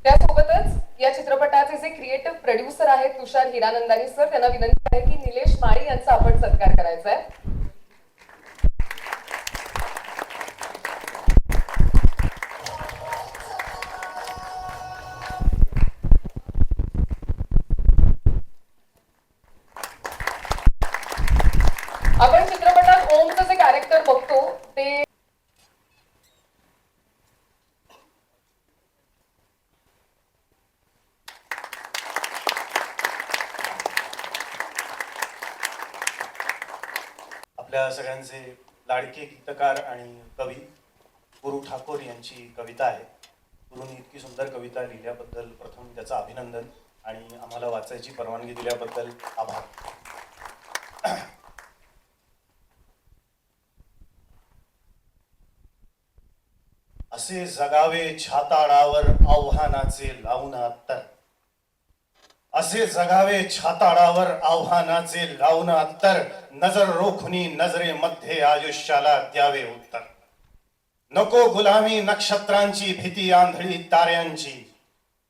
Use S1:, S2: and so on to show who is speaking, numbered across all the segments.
S1: त्यासोबतच या चित्रपटाचे जे क्रिएटिव्ह प्रोड्युसर आहेत तुषार हिरानंदानी सर, त्यांना विनंती आहे की निलेश माळी यांचा आपण सत्कार करायचा आहे. आपण चित्रपटात ओमचं जे कॅरेक्टर बघतो ते
S2: आपल्या सगळ्यांचे लाडके गीतकार आणि कवी गुरु ठाकूर यांची कविता आहे. गुरुंनी इतकी सुंदर कविता लिहिल्याबद्दल प्रथम त्याचं अभिनंदन आणि आम्हाला वाचायची परवानगी दिल्याबद्दल आभार. असे जगावे छाताडावर आव्हानाचे लावून अत्तर, असे जगावे छाताडावर आव्हानाचे लावून अत्तर, नजर रोखुनी नजरेमध्ये आयुष्याला द्यावे उत्तर. नको गुलामी नक्षत्रांची भीती आंधळी ताऱ्यांची,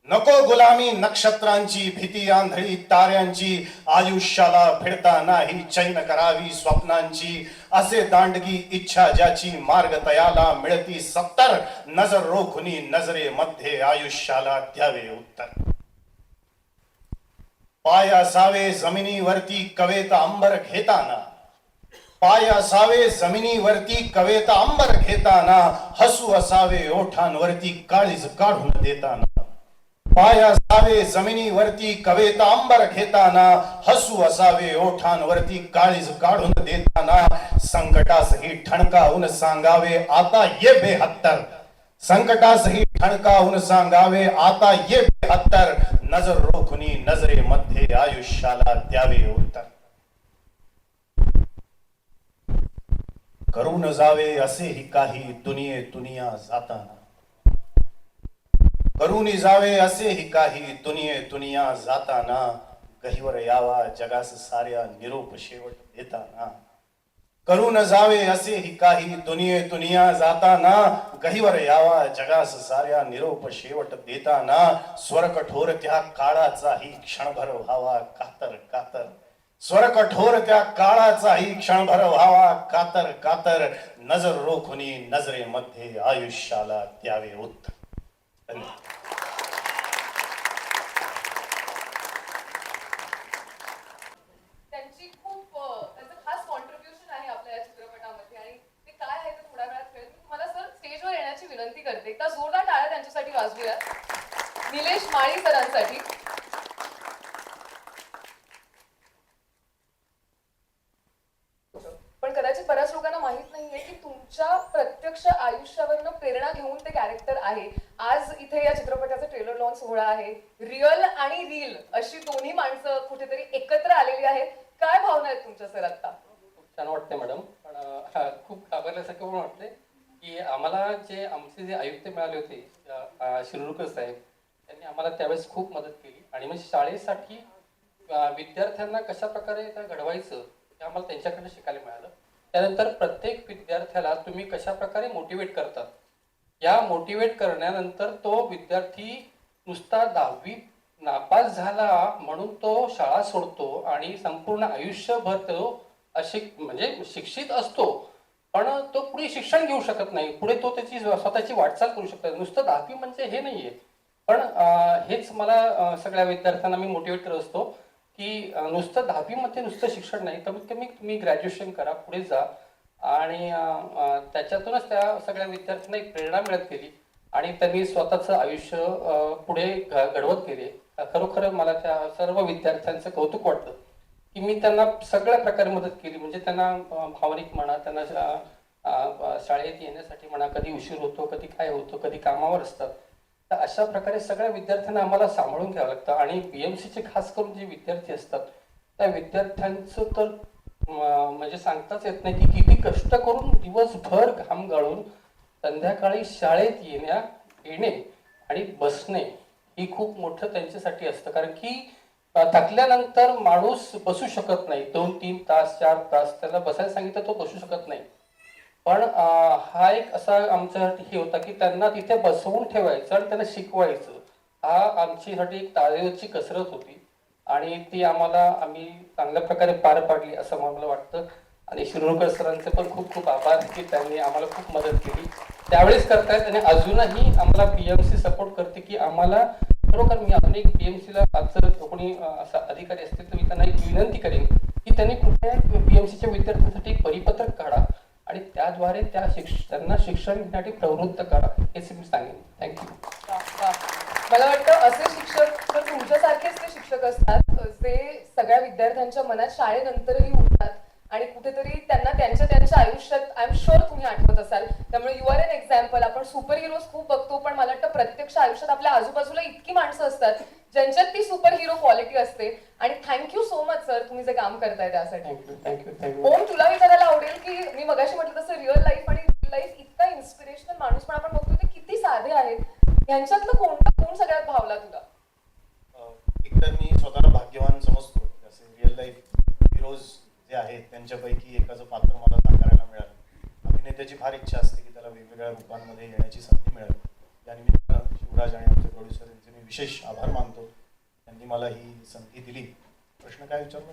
S2: नको गुलामी नक्षत्रांची भीती आंधळी ताऱ्यांची, आयुष्याला भिडता नाही चैन करावी स्वप्नांची. असे दांडगी इच्छा ज्याची मार्ग तयाला मिळती सत्तर, नजर रोखुनी नजरेमध्ये आयुष्याला द्यावे उत्तर. पाय असावे जमिनीवरती कवेत अंबर घेताना, पाय असावे जमिनीवरती कवेत अंबर घेताना, हसू असावे ओठांवरती काळीज काढून देताना. पाय असावे जमिनीवरती कवेत अंबर घेताना, हसू असावे ओठांवरती काळीज काढून देताना. संकटासही ठणकावून सांगावे आता ये बेहत्तर, संकटासही ठणकावून सांगावे आता ये बेहत्तर, नजर रोखुनी नजरेमध्ये आयुष्याला द्यावे उत्तर. करून जावे असेही काही दुनिया जाताना, करून जावे असेही काही दुनिया जाताना, गहिवर यावा जगास साऱ्या निरोप शेवट देताना. करून जावे असेही काही दुनिया जाताना, गहिवर यावा जगास साऱ्या निरोप शेवट देताना. स्वर कठोर त्या काळाचाही क्षणभर व्हावा कातर कातर, स्वर कठोर त्या काळाचाही क्षणभर व्हावा कातर कातर, नजर रोखुनी नजरेमध्ये आयुष्याला द्यावे उत्तर.
S1: त्यांची खूप त्यांचं खास कॉन्ट्रीब्युशन आहे आपल्या या चित्रपटामध्ये आणि ते काय आहे ते थोड्या वेळात कळेल. मी तुम्हाला सर स्टेजवर येण्याची विनंती करते. एकदा जोरदार टाळ्या त्यांच्यासाठी वाजवूया, निलेश माळी सरांसाठी. पण कदाचित बऱ्याच लोकांना माहित नाहीये की तुमच्या प्रत्यक्ष आयुष्यावरनं प्रेरणा घेऊन ते कॅरेक्टर आहे. आज इथे या चित्रपटाचा ट्रेलर लॉन्च सोहळा आहे. रिअल आणि रील अशी दोन्ही माणसं कुठेतरी एकत्र आलेली आहेत. काय भावना आहेत तुमच्या सर आता?
S3: खूप छान वाटते मॅडम, पण खूप घाबरल्यासारखं पण वाटते की आम्हाला आमचे जे आयुक्त मिळाले होते शिरूरकर साहेब, त्यांनी आम्हाला त्यावेळेस खूप मदत केली आणि म्हणजे शाळेसाठी विद्यार्थ्यांना कशा प्रकारे घडवायचं हे आम्हाला त्यांच्याकडनं शिकायला मिळालं. त्यानंतर प्रत्येक विद्यार्थ्याला तुम्ही कशा प्रकारे मोटिवेट करतात, या मोटिवेट करण्यानंतर तो विद्यार्थी नुसता 10वी नापास झाला म्हणून तो शाळा सोडतो आणि संपूर्ण आयुष्यभर तो म्हणजे शिक्षित असतो, पण तो पुढे शिक्षण घेऊ शकत नाही, पुढे तो त्याची स्वतःची वाटचाल करू शकतो. नुसतं 10वी म्हणजे हे नाहीये. पण हेच मला सगळ्या विद्यार्थ्यांना मी मोटिवेट करत असतो की नुसतं 10वी मध्ये नुसतं शिक्षण नाही, कमीत कमी तुम्ही ग्रॅज्युएशन करा, पुढे जा. आणि त्याच्यातूनच त्या सगळ्या विद्यार्थ्यांना एक प्रेरणा मिळत गेली आणि त्यांनी स्वतःचं आयुष्य पुढे घडवत गेले. खरोखर मला त्या सर्व विद्यार्थ्यांचं कौतुक वाटतं की मी त्यांना सगळ्या प्रकारे मदत केली. म्हणजे त्यांना भावनिक म्हणा, त्यांना शाळेत येण्यासाठी म्हणा, कधी उशीर होतो, कधी काय होतं, कधी कामावर असतात. तर अशा प्रकारे सगळ्या विद्यार्थ्यांना आम्हाला सांभाळून घ्यावं लागतं. आणि BMCचे खास करून जे विद्यार्थी असतात त्या विद्यार्थ्यांचं तर म्हणजे सांगताच येत नाही की किती कष्ट करून दिवसभर घाम गाळून संध्याकाळी शाळेत येणे आणि बसणे ही खूप मोठं त्यांच्यासाठी असतं. कारण की थकल्यानंतर माणूस बसू शकत नाही 2-3 तास 4 तास, त्याला बसायला सांगितलं तो बसू शकत नाही. पण हा एक असा आमच्यासाठी हे होता की त्यांना तिथे बसवून ठेवायचं आणि त्यांना शिकवायचं. हा आमच्यासाठी एक तारेवरची कसरत होती आणि ती आम्ही चांगल्या प्रकारे पार पाडली असं मला वाटतं. आणि शिरोडकर सरांचे पण खूप खूप आभार की त्यांनी आम्हाला खूप मदत केली त्यावेळेस करतायत आणि अजूनही आम्हाला बीएमसी सपोर्ट करते की आम्हाला खरोखर मी अजून एक बीएमसीला जर कोणी असा अधिकारी असतील तर मी त्यांना एक विनंती करेन की त्यांनी कृपया बीएमसीच्या विद्यार्थ्यांसाठी एक परिपत्रक काढा आणि त्याद्वारे त्यांना शिक्षण घेण्यासाठी प्रवृत्त करा हेच मी सांगेन. थँक्यू.
S1: वा, वा. मला वाटतं असे शिक्षक तर तुमच्यासारखेच ते शिक्षक असतात जे सगळ्या विद्यार्थ्यांच्या मनात शाळेनंतरही उरतात आणि कुठेतरी त्यांना त्यांच्या आयुष्यात आय एम शुअर तुम्ही आठवत असाल. त्यामुळे यू आर एन एक्झाम्पल. आपण सुपर हिरोज खूप बघतो पण मला वाटतं प्रत्यक्ष आयुष्यात आपल्या आजूबाजूला इतकी माणसं असतात ज्यांच्यात ती सुपर हिरो क्वालिटी असते. आणि थँक्यू सो मच सर तुम्ही जे काम करताय त्यासाठी.
S3: Thank you thank you thank you.
S1: ओम तुला विचारायला आवडेल की मी मगाशी म्हटलं तसं रिअल लाईफ आणि रिअल लाईफ इतका इन्स्पिरेशनल माणूस पण आपण बघतो ते किती साधे आहेत. ह्यांच्यातलं कोणता गुण सगळ्यात भावला तुला?
S2: एकतर मी स्वतःला भाग्यवान समजतो की असे रिअल लाईफ हिरोज जे आहेत त्यांच्यापैकी एकाचं पात्र मला साकारायला मिळालं. अभिनेत्याची फार इच्छा असते की त्याला वेगवेगळ्या रूपांमध्ये येण्याची संधी मिळावी. त्यानिमित्तानं शिवराज आणि आमचे प्रोड्युसर यांचे मी विशेष आभार मानतो. त्यांनी मला ही संधी दिली. प्रश्न काय विचारला?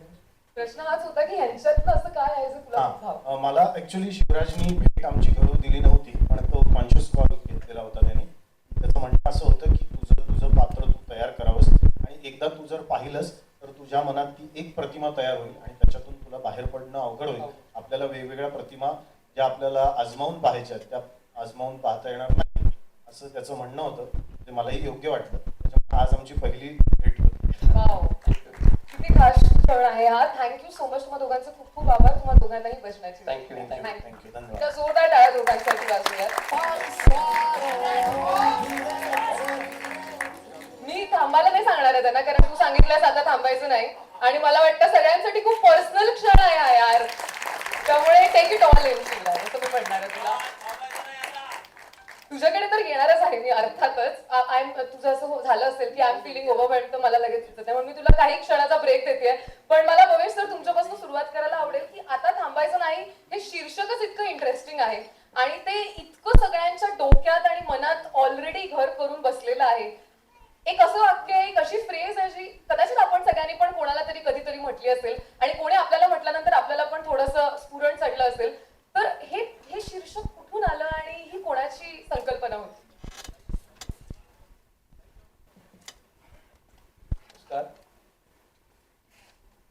S1: प्रश्न हाच होता की ह्यांच्यातलं असं काय आहे जे तुला खूप भाव?
S2: मला ऍक्च्युली शिवराजनी भेट आमची घडवून दिली नव्हती पण तो कॉन्शियस कॉल घेतलेला होता त्यांनी. त्याचं म्हणणं असं होतं की तुझं पात्र तू तयार करावंस आणि एकदा तू जर पाहिलंस तर तुझ्या मनात ती एक प्रतिमा तयार होईल आणि त्याच्यातून तुला बाहेर पडणं अवघड होईल. आपल्याला वेगवेगळ्या प्रतिमा ज्या आपल्याला आजमावून पाहायच्या त्या आजमावून पाहता येणार नाही असं त्याचं म्हणणं होतं. ते मलाही योग्य वाटलं. त्याच्यामुळे आज आमची पहिली भेट होती.
S1: वाव, किती खास क्षण आहे हा. Thank you so much. तुम्हा दोघांचे खूप खूप आभार. तुम्हा दोघांनाही बसण्याची.
S3: Thank you thank you.
S2: थँक्यू. धन्यवाद.
S1: त्या जोरदार टाळ्या दोघांसाठी वाजूयात. मी थांबायला नाही सांगणार आहे त्यांना कारण तू सांगितलंस आता थांबायचं नाही आणि मला वाटतं सगळ्यांसाठी खूप पर्सनल क्षण आहे हा यार. त्यामुळे take it all in Shivraj असं मी म्हणणार आहे तुला. तुझ्याकडे तर येणारच आहे मी अर्थातच. तुझं असं झालं असेल की आय एम फिलिंग ओव्हरवेल्ड तर मला लगेच सुचत. त्यामुळे मी तुला काही क्षणाचा ब्रेक देते. पण मला भवेश सर तुमच्यापासून सुरुवात करायला आवडेल की आता थांबायचं नाही हे शीर्षकच इतकं इंटरेस्टिंग आहे आणि ते इतकं सगळ्यांच्या डोक्यात आणि मनात ऑलरेडी घर करून बसलेलं आहे. एक असं वाक्य आहे, एक अशी फ्रेज आहे जी कदाचित आपण सगळ्यांनी पण कोणाला तरी कधीतरी म्हटली असेल आणि कोणी आपल्याला म्हटल्यानंतर आपल्याला पण थोडंसं स्फुरण चढलं असेल. तर हे शीर्षक कुठून आलं आणि ही कोणाची संकल्पना होती?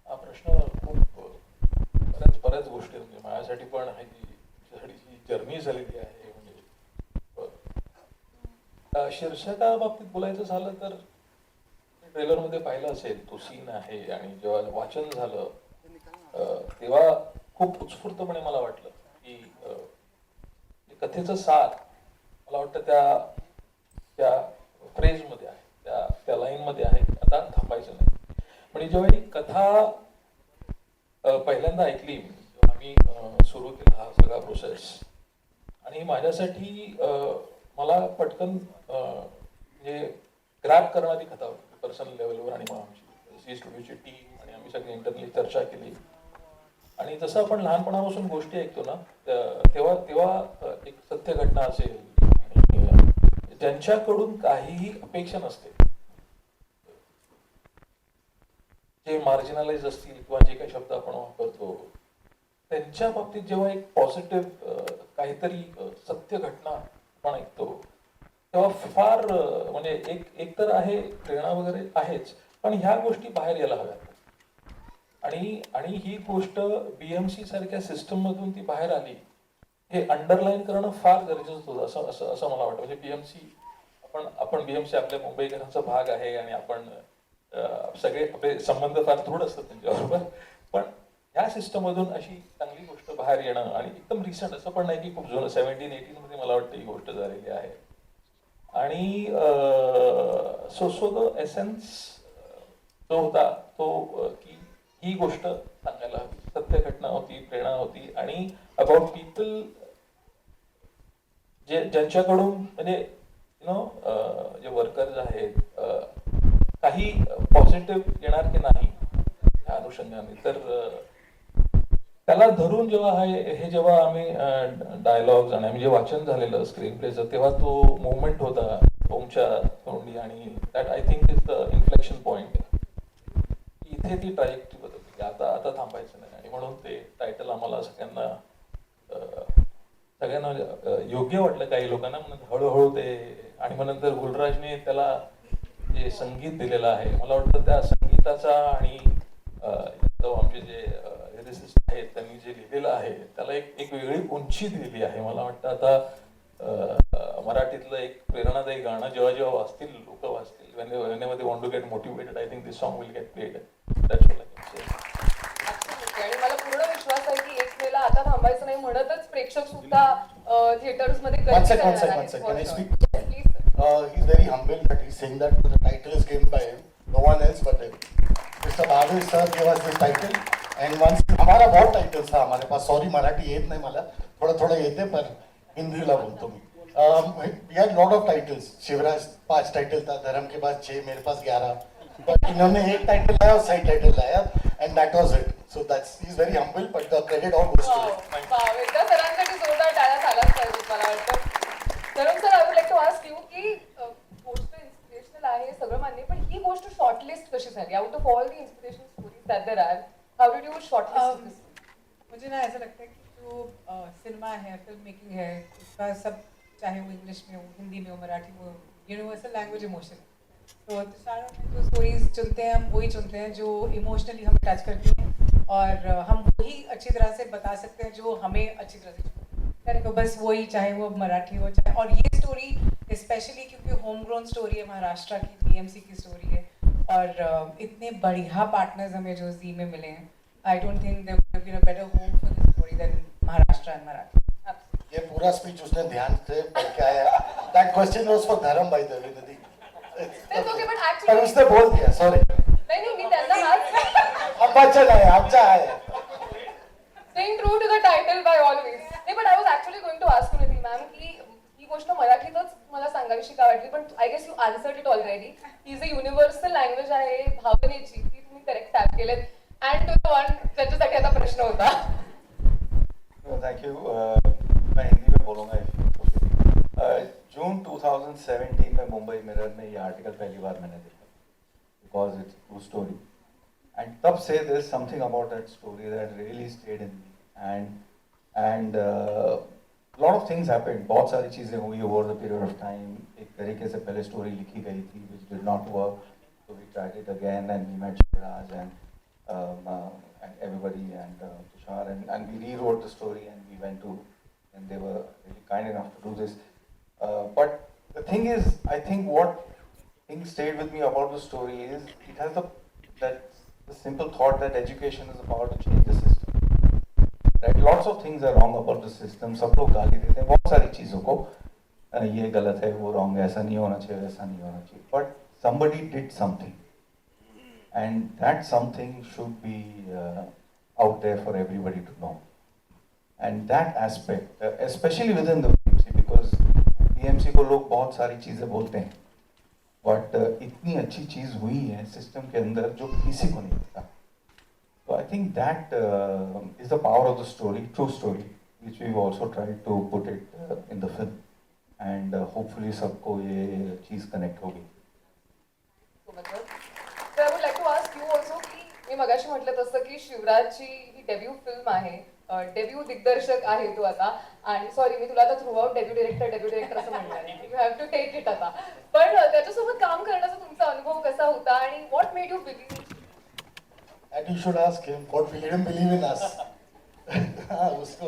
S4: हा प्रश्न खूप बऱ्याच गोष्टी म्हणजे माझ्यासाठी पण आहे की तुझ्यासाठी जी जर्नी झालेली आहे. म्हणजे शीर्षकाबाबतीत बोलायचं झालं तर ट्रेलर मध्ये पाहिलं असेल तो सीन आहे आणि जेव्हा वाचन झालं तेव्हा खूप उत्स्फूर्तपणे मला वाटलं की कथेचं सार मला वाटतं त्या फ्रेज मध्ये आहे, त्या लाईन मध्ये आहे. आता थांबायचं नाही. म्हणजे जेव्हा ही कथा पहिल्यांदा ऐकली जेव्हा आम्ही सुरू केला हा सगळा प्रोसेस आणि माझ्यासाठी मला पटकन म्हणजे ग्रॅब करणारी कथा होती पर्सनल लेवलवर. आणि मग आमची सी स्टुडिओची टीम आणि आम्ही सगळी इंटरनली चर्चा केली आणि जसं आपण लहानपणापासून गोष्टी ऐकतो ना तेव्हा एक सत्य घटना असेल आणि ज्यांच्याकडून काहीही अपेक्षा नसते, जे मार्जिनलाइज असतील किंवा जे काही शब्द आपण वापरतो त्यांच्या बाबतीत जेव्हा एक पॉझिटिव्ह काहीतरी सत्य घटना आपण ऐकतो तेव्हा फार म्हणजे एक तर आहे प्रेरणा वगैरे आहेच पण ह्या गोष्टी बाहेर यायला हव्यात. आणि ही गोष्ट बीएमसी सारख्या सिस्टम मधून ती बाहेर आली हे अंडरलाईन करणं फार गरजेचं होतं असं मला वाटतं. म्हणजे बीएमसी आपण बीएमसी आपल्या मुंबईकरांचा भाग आहे आणि आपण सगळे आपले संबंध फार दृढ असतात त्यांच्याबरोबर. पण ह्या सिस्टम मधून अशी चांगली गोष्ट बाहेर येणं आणि एकदम रिसेंट असं पण नाही की खूप जुनं 17-18 मध्ये मला वाटतं ही गोष्ट झालेली आहे. आणि सो द एसेन्स जो होता तो की ही गोष्ट सांगायला हवी. सत्य घटना होती, प्रेरणा होती आणि अबाउट पीपल ज्यांच्याकडून म्हणजे यु नो जे वर्कर्स आहेत काही पॉझिटिव्ह येणार की नाही या अनुषंगाने. तर त्याला धरून जेव्हा हे जेव्हा आम्ही डायलॉग्स आणि आम्ही जे वाचन झालेलं स्क्रीन प्लेचं तेव्हा तो मुवमेंट होता ओमच्या तोंडी आली आणि that I think is the inflection point. इथे ती ट्रॅजेक्टरी बदलली की आता आता थांबायचं नाही आणि म्हणून ते टायटल आम्हाला सगळ्यांना योग्य वाटलं काही लोकांना, म्हणून हळूहळू ते. आणि मग नंतर गुलराजने त्याला जे संगीत दिलेलं आहे, मला वाटतं त्या संगीताचा आणि आमचे जे लिरिसिस्ट आहेत त्यांनी जे लिहिलेलं आहे त्याला एक वेगळी उंची दिलेली आहे. मला वाटतं आता मराठीतलं एक प्रेरणादायी गाणं जेव्हा जेव्हा वाचतील लोक वाचतील, when they want to get motivated, I think this song will get played. That's all I can say.
S1: Absolutely. आणि मला पूर्ण विश्वास आहे की 1 मेला आता थांबायचं नाही म्हणतच प्रेक्षक सुद्धा थिएटर्स मध्ये
S2: One
S1: गर्दी
S2: sec, one
S1: करणार
S2: sec,
S1: आहेत.
S2: one sec.
S1: For
S2: Can I
S1: sure.
S2: speak?
S1: Yes, please.
S2: He's very humble that he's saying that the title is given by him, no one else but him. Mr. Bhavesh sir gave us this title, and once हमारा बहुत titles था हमारे pass. Sorry Marathi येत नाही मला, थोडं थोडं येते पण हिंदीला बोलतो मी. We had lot of titles. Shivraj 5 title था, धर्म के पास 6, मेरे पास 11. But इन्होंने एक टाइटल लाया और साइड टाइटल लाया, and that was it. So he's very humble, but the credit all goes to
S1: Wow.
S2: him.
S1: Wow. एकदा सरांसाठी जोरदार टाळ्या झाल्याच पाहिजेत मला वाटतं. Dharam sir, I would like to ask you की गोष्ट इन्स्पिरेशनल आहे सगळं मान्य, पण ही गोष्ट शॉर्टलिस्ट कशी झाली? Out of all the inspirational stories that there are, how did you shortlist this?
S5: मुझे ना ऐसा लगता है कि जो सिनेमा है, फिल्म मेकिंग है, उसका सब, चाहे वो इंग्लिश में हो, हिंदी में हो, मराठी में हो, यूनिवर्सल लैंग्वेज इमोशन है. तो तुषार में जो स्टोरीज चुनते हैं हम वही चुनते हैं जो इमोशनली हमें टच करती हैं, और हम वही अच्छी तरह से बता सकते हैं जो हमें अच्छी तरह से. तो बस वही, चाहे वो मराठी हो चाहे, और ये स्टोरी स्पेशली क्योंकि होम ग्रोन स्टोरी है, महाराष्ट्र की बीएमसी की स्टोरी है, और इतने बढ़िया पार्टनर्स हमें जो जी में मिले हैं. I don't think there would have been a better home for this story than Maharashtra and Marathi.
S2: ये पूरा स्पीच उसने ध्यान से पढ़ के आया. That question was for Dharam by the way, Nidhi.
S1: That's okay, but actually-
S2: पर उसने बोल दिया, sorry.
S1: नाही नाही, मी त्यांना हाच
S2: आंबाचा नाही, आमचा आहे.
S1: Staying true to the title by all means. नाही, but I was actually going to ask you, Nidhi ma'am, की ही गोष्ट मराठीतच मला सांगावीशी का वाटली, पण I guess you answered it already. ही जी युनिव्हर्सल लँग्वेज आहे भावनेची, ती तुम्ही करेक्ट टॅप केलेत. अँड टू वन त्याच्यासाठी आता प्रश्न होता.
S6: Thank you. मैं हिंदी में बोलूँगा. जून 2017 में मुंबई मिरर में ये आर्टिकल पहली बार मैंने देखा, because it's true story, and तब से there is something about that story that really stayed in me, and lot of things happened. बहुत सारी चीज़ें हुई over the period of time. एक तरीके से पहले स्टोरी लिखी गई थी which did not work, so we tried it again, and we met Shivraj and everybody, and Tushar, and we rewrote the story, and we went to, and they were really kind enough to do this. But the thing is, I think what thing stayed with me about the story is it has the simple thought that education is the power to change the system. Right? Lots of things are wrong about the system. सब लोग गाली देते हैं बहुत सारी चीज़ों को, ये गलत है, वो wrong है, ऐसा नहीं होना चाहिए, वैसा नहीं होना चाहिए. But somebody did something, and that something should be out there for everybody to know. And that aspect, especially within the BMC, because BMC को लोग बहुत सारी चीज़ें बोलते हैं, but इतनी अच्छी चीज़ हुई है सिस्टम के अंदर जो किसी को नहीं पता. So I think that is the power of the story, true story, which we've also tried to put it in the film, and hopefully सबको ये चीज़ connect होगी.
S1: So I would like to ask you also की मी मगाशी म्हटलं तसं की शिवराजची ही debut film आहे, debut दिग्दर्शक आहे तू आता, आणि सॉरी मी तुला आता थ्रू आउट डेब्यू डिरेक्टर असं म्हणणार, you have to take it आता. पण त्याच्यासोबत काम करण्याचा तुमचा अनुभव कसा होता आणि what made you believe?
S2: And you should ask him what made him believe in us. उसको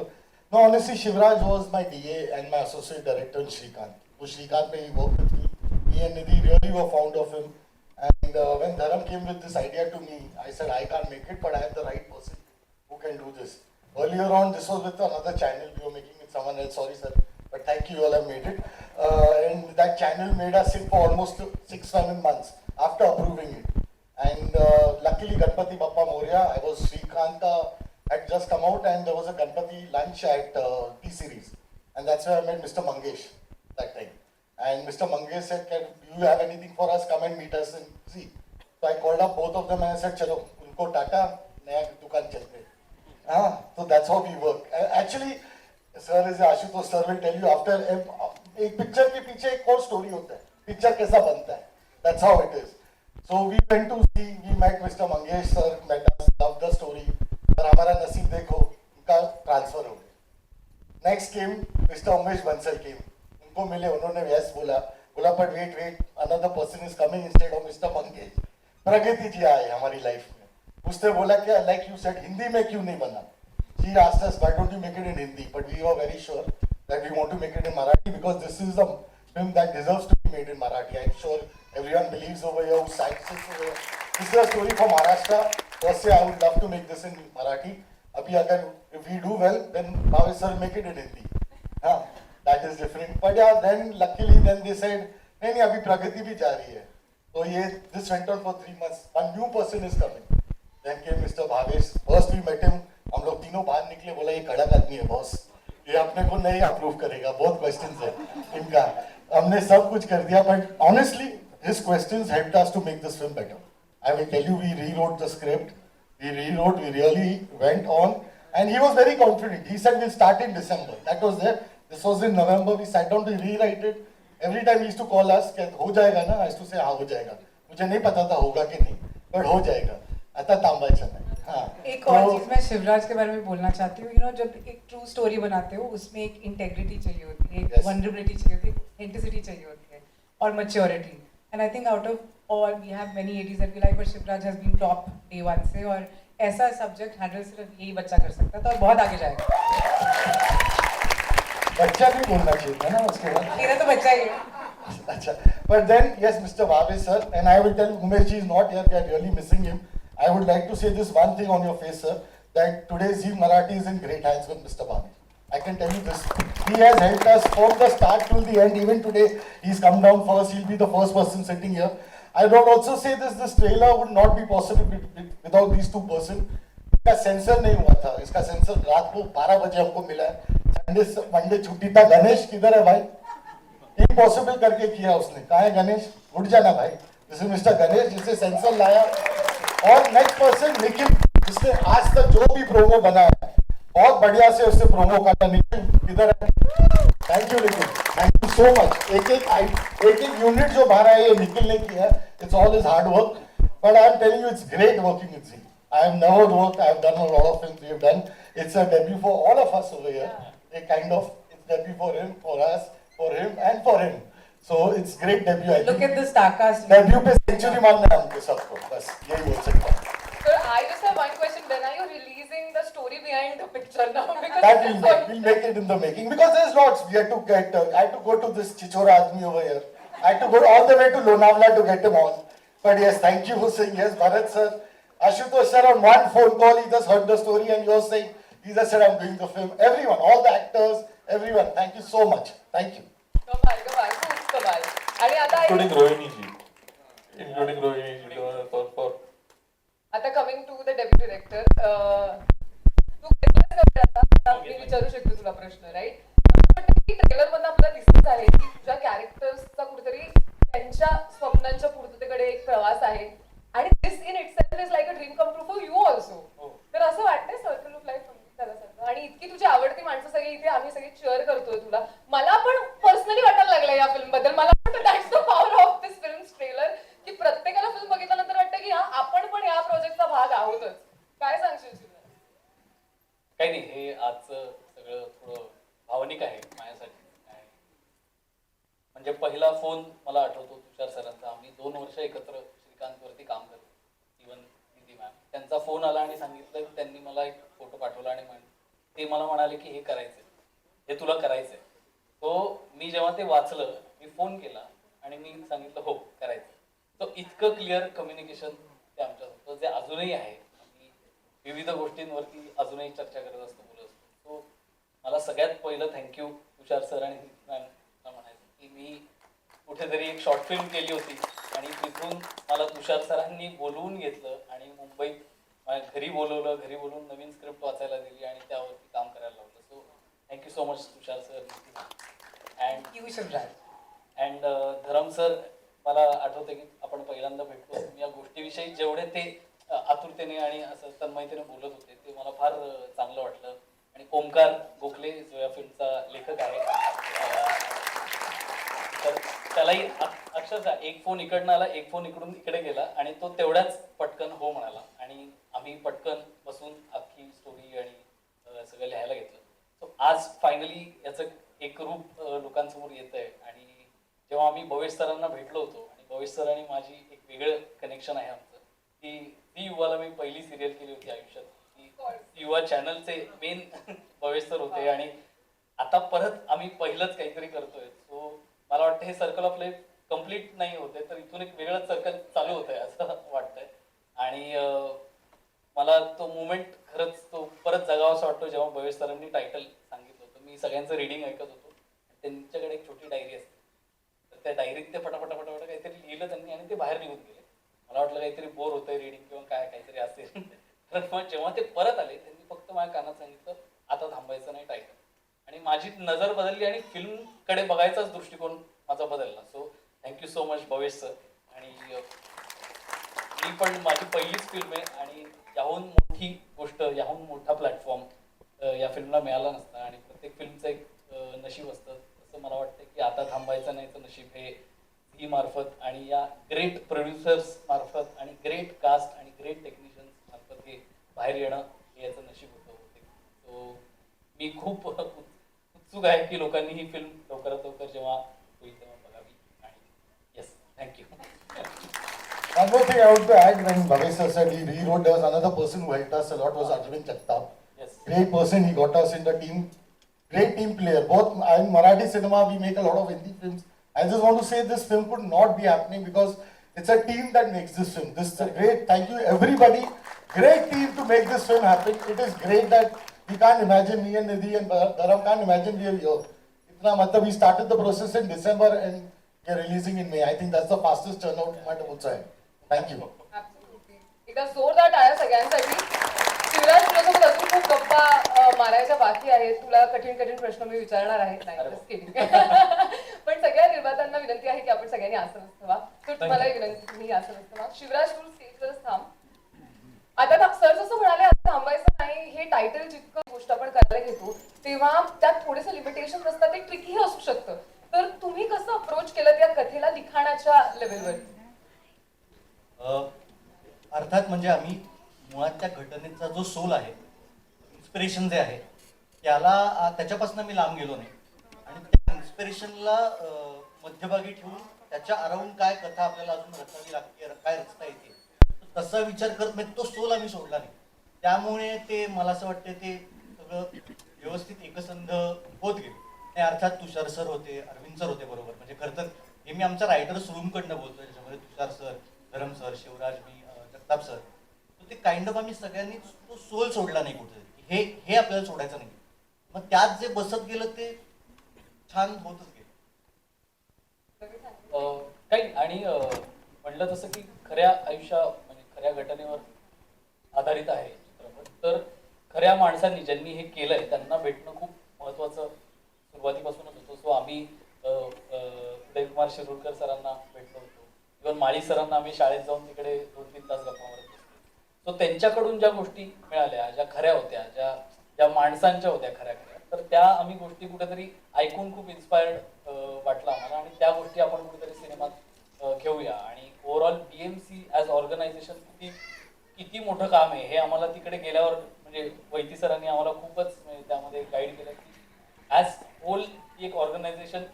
S2: no, honestly Shivraj was my DA and my associate director in Shrikant. वो Shrikant में he worked with me. Me and Nidhi really were fond of him. And when Dharam came with this idea to me, I said I can't make it, but I have the right person who can do this. Earlier on, this was with another channel. We were making with someone else. Sorry, sir, but thank you, you all have made it. And that channel made us sit for almost 6-7 months after approving it. And luckily, Ganpati Bappa Moria, I was Shrikanta had just come out, and there was a Ganpati lunch at T-Series, and that's where I met Mr. Mangesh that time. And Mr. Mangesh said, "Do you have anything for us? Come and meet us and see." So I called up both of them and I said, "Chalo, unko tata, naya dukan chalte." So that's how we work. Actually, sir, as Ashutosh sir will tell you, after एक picture के पीछे एक और story होता है, picture कैसा बनता है.
S7: That's how it is. So we went to see, we met Mr. Mangesh sir, met us, loved the story. और हमारा नसीब देखो, उनका ट्रांसफर हो गया. Next came Mr. Umesh Bansal came. उनको मिले, उन्होंने yes बोला, but wait, another person is coming instead of Mr. Mangesh. प्रगति जी आए हमारी लाइफ में. उसने बोला क्या, like you said, हिंदी में क्यों नहीं बना? She asked us, why don't you make it in Hindi? But we were very sure that we want to make it in Marathi because this is a film that deserves to be made in Marathi. I'm sure everyone believes over here who sits over here. This is a story for Maharashtra. First say I would love to make this in Marathi. Abhi agar if we do well, then Bhavesh sir make it in Hindi. That is different. But yeah, then luckily then they said, नहीं अभी प्रगति भी जा रही है. So this went on for 3 months. One new person is coming. Then came Mr. Bhavesh. First we met him. हम लोग तीनों बाहर निकले, बोला ये कड़क आदमी है बॉस, ये अपने को नहीं अप्रूव करेगा, बहुत क्वेश्चंस है इनका. हमने सब कुछ कर दिया, but honestly his questions helped us to make this film better. I will tell you, we rewrote the script, we really went on, and he was very confident. He said we'll start in December. That was there. This was in November. We sat down to rewrite it. Every time he used to call us, कहते हो जाएगा ना? I used to say हाँ हो जाएगा. मुझे नहीं पता था होगा कि नहीं, but हो जाएगा. आता थांबायचं नाही.
S5: एक और चीज मैं शिवराज के बारे में बोलना चाहती हूँ. जब एक ट्रू स्टोरी बनाते हो उसमें एक इंटेग्रिटी चाहिए होती है, एक वनरेबिलिटी चाहिए होती है, ऑथेंटिसिटी चाहिए होती है और maturity. And I think out of all we have many 80s that we like, but Shivraj has been top day 1 से, और ऐसा सब्जेक्ट हैंडल सिर्फ यही बच्चा कर सकता था और बहुत आगे जाएगा.
S7: बच्चा भी बोलना चाहिए था ना उसके बाद.
S5: मेरा तो बच्चा ही है.
S7: अच्छा, but then yes, Mr. Bhavesh sir, and I will tell Umesh ji is not here. We are really missing him. I would like to say this one thing on your face, sir, that today's Zee Marathi is in great hands with Mr. Bhavesh. I can tell you this. He has helped us from the start till the end. Even today, he's come down first. He'll be the first person sitting here. I would also say this trailer would not be possible without these two persons. इसका sensor नहीं हुआ था. इसका sensor रात को 12 बजे हमको मिला है. संडे मंडे छुट्टी था. गणेश किधर है भाई? इम्पॉसिबल करके किया उसने. कहाँ है गणेश? उठ जाना भाई. दिस इज मिस्टर गणेश जिसने सेंसर लाया. और नेक्स्ट पर्सन निखिल, जिसने आज तक जो भी प्रोमो बना है बहुत बढ़िया से उससे प्रोमो काटा. निखिल इधर है. Thank you Nikhil, thank you so much. एक यूनिट जो बाहर है ये निखिल ने किया है. It's all his hard work. But I am telling you, it's great working विद Zee. I have never worked. I have done a lot of films we have done. It's a debut for all of us over here. A kind of it's debut for him, for us, for him, and for him. So it's great debut. I
S5: Look
S7: think.
S5: at the star cast.
S7: Debut पे century मारना है हमको सबको. बस यही बोल सकता हूँ.
S1: So I just have one question. When are you releasing the story behind the picture now? Because
S7: That we'll make it in the making because there's lots. We had to get. I had to go to this Chichora Admi over here. I had to go all the way to Lonavala to get him on. But yes, thank you for saying yes, Bharat sir. Ashutosh sir, on one phone call, he just heard the story and you're saying, he just said, I'm doing the film. Everyone, all the actors, everyone, thank you so much. Thank you.
S1: कमाल कमाल खूप कमाल. आणि आता
S4: including Rohini ji for
S1: आता coming to the debut director, तू घेतलास का आता मी विचारू शकते तुला प्रश्न, राईट? मला वाटतं की ट्रेलर मधून आपल्याला दिसत आहे की तुझ्या कॅरेक्टर्सचा कुठेतरी त्यांच्या स्वप्नांच्या पूर्ततेकडे एक प्रवास आहे आणि this in itself is like a dream come true for you also. तर असं वाटतंय सर्कल ऑफ लाईफ त्याच्यासारखं, आणि इतकी तुझी आवडती माणसं सगळी इथे आम्ही सगळे चेअर करतोय तुला. मला पण पर्सनली वाटायला लागलं या फिल्म बद्दल. मला वाटतं that's the power of this film trailer, की प्रत्येकाला फिल्म बघितल्यानंतर वाटतं की हा आपण पण या प्रोजेक्टचा भाग आहोतच. काय सांगशील शिवराज?
S8: काही नाही, हे आजचं सगळं थोडं भावनिक आहे माझ्यासाठी. म्हणजे पहिला फोन मला आठवतो तुषार सरांचा. आम्ही 2 वर्ष एकत्र श्रीकांतवरती काम करतो, इवन निधी मॅम. त्यांचा फोन आला आणि सांगितलं, त्यांनी मला एक फोटो पाठवला आणि ते मला म्हणाले की हे करायचंय, हे तुला करायचंय. तो मी जेव्हा ते वाचलं, मी फोन केला आणि मी सांगितलं हो करायचं. तो इतकं क्लिअर कम्युनिकेशन ते आमच्यात होतं, जे अजूनही आहे. आम्ही विविध गोष्टींवरती अजूनही चर्चा करत असतो, बोलत असतो. तो मला सगळ्यात पहिलं थँक्यू तुषार सर आणि मॅमला म्हणायचं की मी कुठेतरी एक शॉर्ट फिल्म केली होती आणि तिथून मला तुषार सरांनी बोलवून घेतलं आणि मुंबईत माझ्या घरी बोलवलं. घरी बोलवून नवीन स्क्रिप्ट वाचायला दिली आणि त्यावरती काम करायला लावलं. So thank you so much Tushar sir and Dharam sir. मला आठवतं की आपण पहिल्यांदा भेटलो, या गोष्टीविषयी जेवढे ते आतुरतेने आणि असं तन्मयतेने बोलत होते ते मला फार चांगलं वाटलं. आणि ओमकार गोखले जो या फिल्मचा लेखक आहे, तर त्यालाही अक्षरशः एक फोन इकडनं आला, एक फोन इकडून इकडे गेला आणि तो तेवढ्याच पटकन हो म्हणाला आणि आम्ही पटकन बसून अख्खी स्टोरी आणि सगळं लिहायला घेतलं. सो आज फायनली याचं एक रूप लोकांसमोर येत आहे. आणि जेव्हा आम्ही भवेश सरांना भेटलो होतो आणि भवेश सरांनी माझी एक वेगळं कनेक्शन आहे आमचं, की ती युवाला मी पहिली सिरियल केली होती आयुष्यात, ती युवा चॅनलचे मेन भवेश सर होते आणि आता परत आम्ही पहिलंच काहीतरी करतोय. सो मला वाटतं हे सर्कल ऑफ लाईफ कम्प्लीट नाही होते, तर इथून एक वेगळंच सर्कल चालू होत आहे असं वाटतंय. आणि मला तो मुमेंट खरंच तो परत जगावासा वाटतो जेव्हा भवेश सरांनी टायटल सांगितलं होतं. मी सगळ्यांचं रिडिंग ऐकत होतो. त्यांच्याकडे एक छोटी डायरी असते, तर त्या डायरीत ते पटापट काहीतरी लिहिलं त्यांनी आणि ते बाहेर निघून गेले. मला वाटलं काहीतरी बोर होतंय रिडिंग किंवा काहीतरी असेल. तर मग जेव्हा ते परत आले त्यांनी फक्त माझ्या कानात सांगितलं, आता थांबायचं नाही टायटल. आणि माझी नजर बदलली आणि फिल्मकडे बघायचाच दृष्टिकोन माझा बदलला. So thank you so much Bhavesh sir. आणि ही पण माझी पहिलीच फिल्म आहे आणि याहून मोठी गोष्ट, याहून मोठा प्लॅटफॉर्म या फिल्मला मिळाला नसता. आणि प्रत्येक फिल्मचं एक नशीब असतं. असं मला वाटतं की आता थांबायचं नाहीचं नशीब हे ही मार्फत आणि या ग्रेट प्रोड्युसर्स मार्फत आणि ग्रेट कास्ट आणि ग्रेट टेक्निशियन्स मार्फत हे बाहेर येणं हे याचं नशीब होतं. सो मी खूप उत्सुक आहे की लोकांनी ही फिल्म लवकरात लवकर जेव्हा होईल तेव्हा बघावी. आणि yes, thank you.
S7: One more thing I want to add, when Bhavesh sir said he rewrote, there was another person who helped us a lot, was Arvind Jagtap.
S8: Yes.
S7: Great person, he got us in the team. Great team player. Both in Marathi cinema, we make a lot of Hindi films. I just want to say this film could not be happening because it's a team that makes this film. This is a great, thank you everybody. Great team to make this film happen. It is great that we can't imagine, me and Nidhi and Dharam can't imagine we are here. Itna matlab, we started the process in December and we are releasing in May. I think that's the fastest turnout my both side. Thank you.
S1: Absolutely. एकदा जोरदार टाळ्या सगळ्यांसाठी. शिवराज, तुझ्यासोबत अजून खूप गप्पा मारायच्या बाकी आहेत. तुला कठीण प्रश्न मी विचारणार आहे. नाही, just kidding. पण सगळ्या निर्मात्यांना विनंती आहे की आपण सगळ्यांनी आसन ठेवा. तर तुम्हालाही विनंती, तुम्ही आसन ठेवा. शिवराज, तू स्टेजवरच थांब. आता सर जसं म्हणाले, आता थांबायचं नाही, हे टायटल जितकं गोष्ट आपण करायला घेतो तेव्हा त्यात थोडेसे लिमिटेशन असतात, ते ट्रिकीही असू शकतं. तर तुम्ही कसं अप्रोच केलं त्या कथेला लिखाणाच्या लेवलवर?
S9: अर्थात म्हणजे आम्ही मुळात त्या घटनेचा जो सोल आहे, इन्स्पिरेशन जे आहे त्याला त्याच्यापासून मी लांब गेलो नाही आणि त्या इन्स्पिरेशनला मध्यभागी ठेवून त्याच्या अराउंड काय कथा आपल्याला अजून रचावी लागते, काय रचता येते, तसा विचार करत म्हणजे तो सोल आम्ही सोडला नाही. त्यामुळे ते मला असं वाटतं ते सगळं व्यवस्थित एकसंध होत गेलं. आणि अर्थात तुषार सर होते, अरविंद सर होते बरोबर. म्हणजे खरं तर हे मी आमच्या रायटर्स रूमकडनं बोलतोय, त्याच्यामध्ये तुषार सर, धरम सर, शिवराज, मी, जगताप सर. ते काइंड ऑफ आम्ही सगळ्यांनी तो सोल सोडला नाही कुठे. हे आपल्याला सोडायचं नाही. मग त्यात जे बसत गेलं ते छान होतच गेलं.
S8: काही आणि म्हणलं तसं की खऱ्या आयुष्या म्हणजे खऱ्या घटनेवर आधारित आहे चित्रपट. तर खऱ्या माणसांनी ज्यांनी हे केलंय त्यांना भेटणं खूप महत्वाचं सुरुवातीपासूनच होतं. सो आम्ही उदयकुमार शिरूरकर सरांना भेटलो होतो. इव्हन माळी सरांना आम्ही शाळेत जाऊन तिकडे 2-3 तास गप्पा मारत बसलो. सो त्यांच्याकडून ज्या गोष्टी मिळाल्या, ज्या खऱ्या होत्या, ज्या माणसांच्या होत्या खऱ्या, तर त्या आम्ही गोष्टी कुठेतरी ऐकून खूप इन्स्पायर्ड वाटलं आम्हाला आणि त्या गोष्टी आपण कुठेतरी सिनेमात घेऊया. आणि ओव्हरऑल BMC ॲज ऑर्गनायझेशन किती मोठं काम आहे हे आम्हाला तिकडे गेल्यावर म्हणजे वैती सरांनी आम्हाला खूपच त्यामध्ये गाईड केलं की ॲज होल एक ऑर्गनायझेशन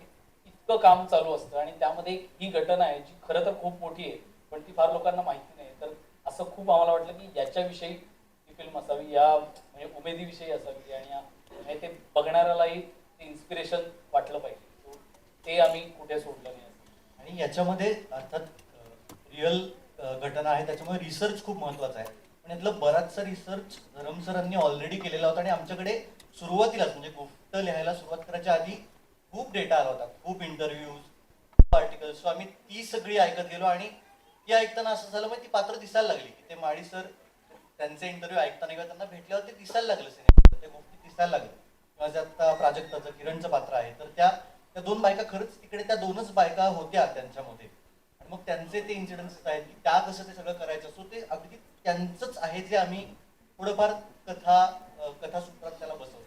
S8: इतकं काम चालू असतं आणि त्यामध्ये ही घटना आहे जी खरं तर खूप मोठी आहे पण ती फार लोकांना माहिती नाही. तर असं खूप आम्हाला वाटलं की याच्याविषयी ही फिल्म असावी, या म्हणजे उमेदीविषयी असावी आणि ते बघणाऱ्यालाही ते इन्स्पिरेशन वाटलं पाहिजे. सो ते आम्ही कुठे सोडलं नाही.
S9: आणि याच्यामध्ये अर्थात रिअल घटना आहे, त्याच्यामुळे रिसर्च खूप महत्वाचा आहे. पण यातलं बराचसा रिसर्च धरम सरांनी ऑलरेडी केलेला होता आणि आमच्याकडे सुरुवातीलाच म्हणजे गोष्ट लिहायला सुरुवात करायच्या आधी खूप डेटा आला होता, खूप इंटरव्ह्यूज, खूप आर्टिकल्स. सो आम्ही ती सगळी ऐकत गेलो आणि ती ऐकताना असं झालं मग ती पात्र दिसायला लागली की ते माळी सर त्यांचे इंटरव्ह्यू ऐकताना किंवा त्यांना भेटल्यावर ते दिसायला लागलं सिनेमात, त्या गोष्टी दिसायला लागल्या. किंवा जे आता प्राजक्ताचं किरणचं पात्र आहे तर त्या 2 बायका खरंच तिकडे त्या 2च बायका होत्या त्यांच्यामध्ये. आणि मग त्यांचे ते इन्सिडेंट्स आहेत की त्या कसं ते सगळं करायचं. सो ते अगदी त्यांचंच आहे जे आम्ही थोडंफार कथासूत्रात त्याला बसवतो.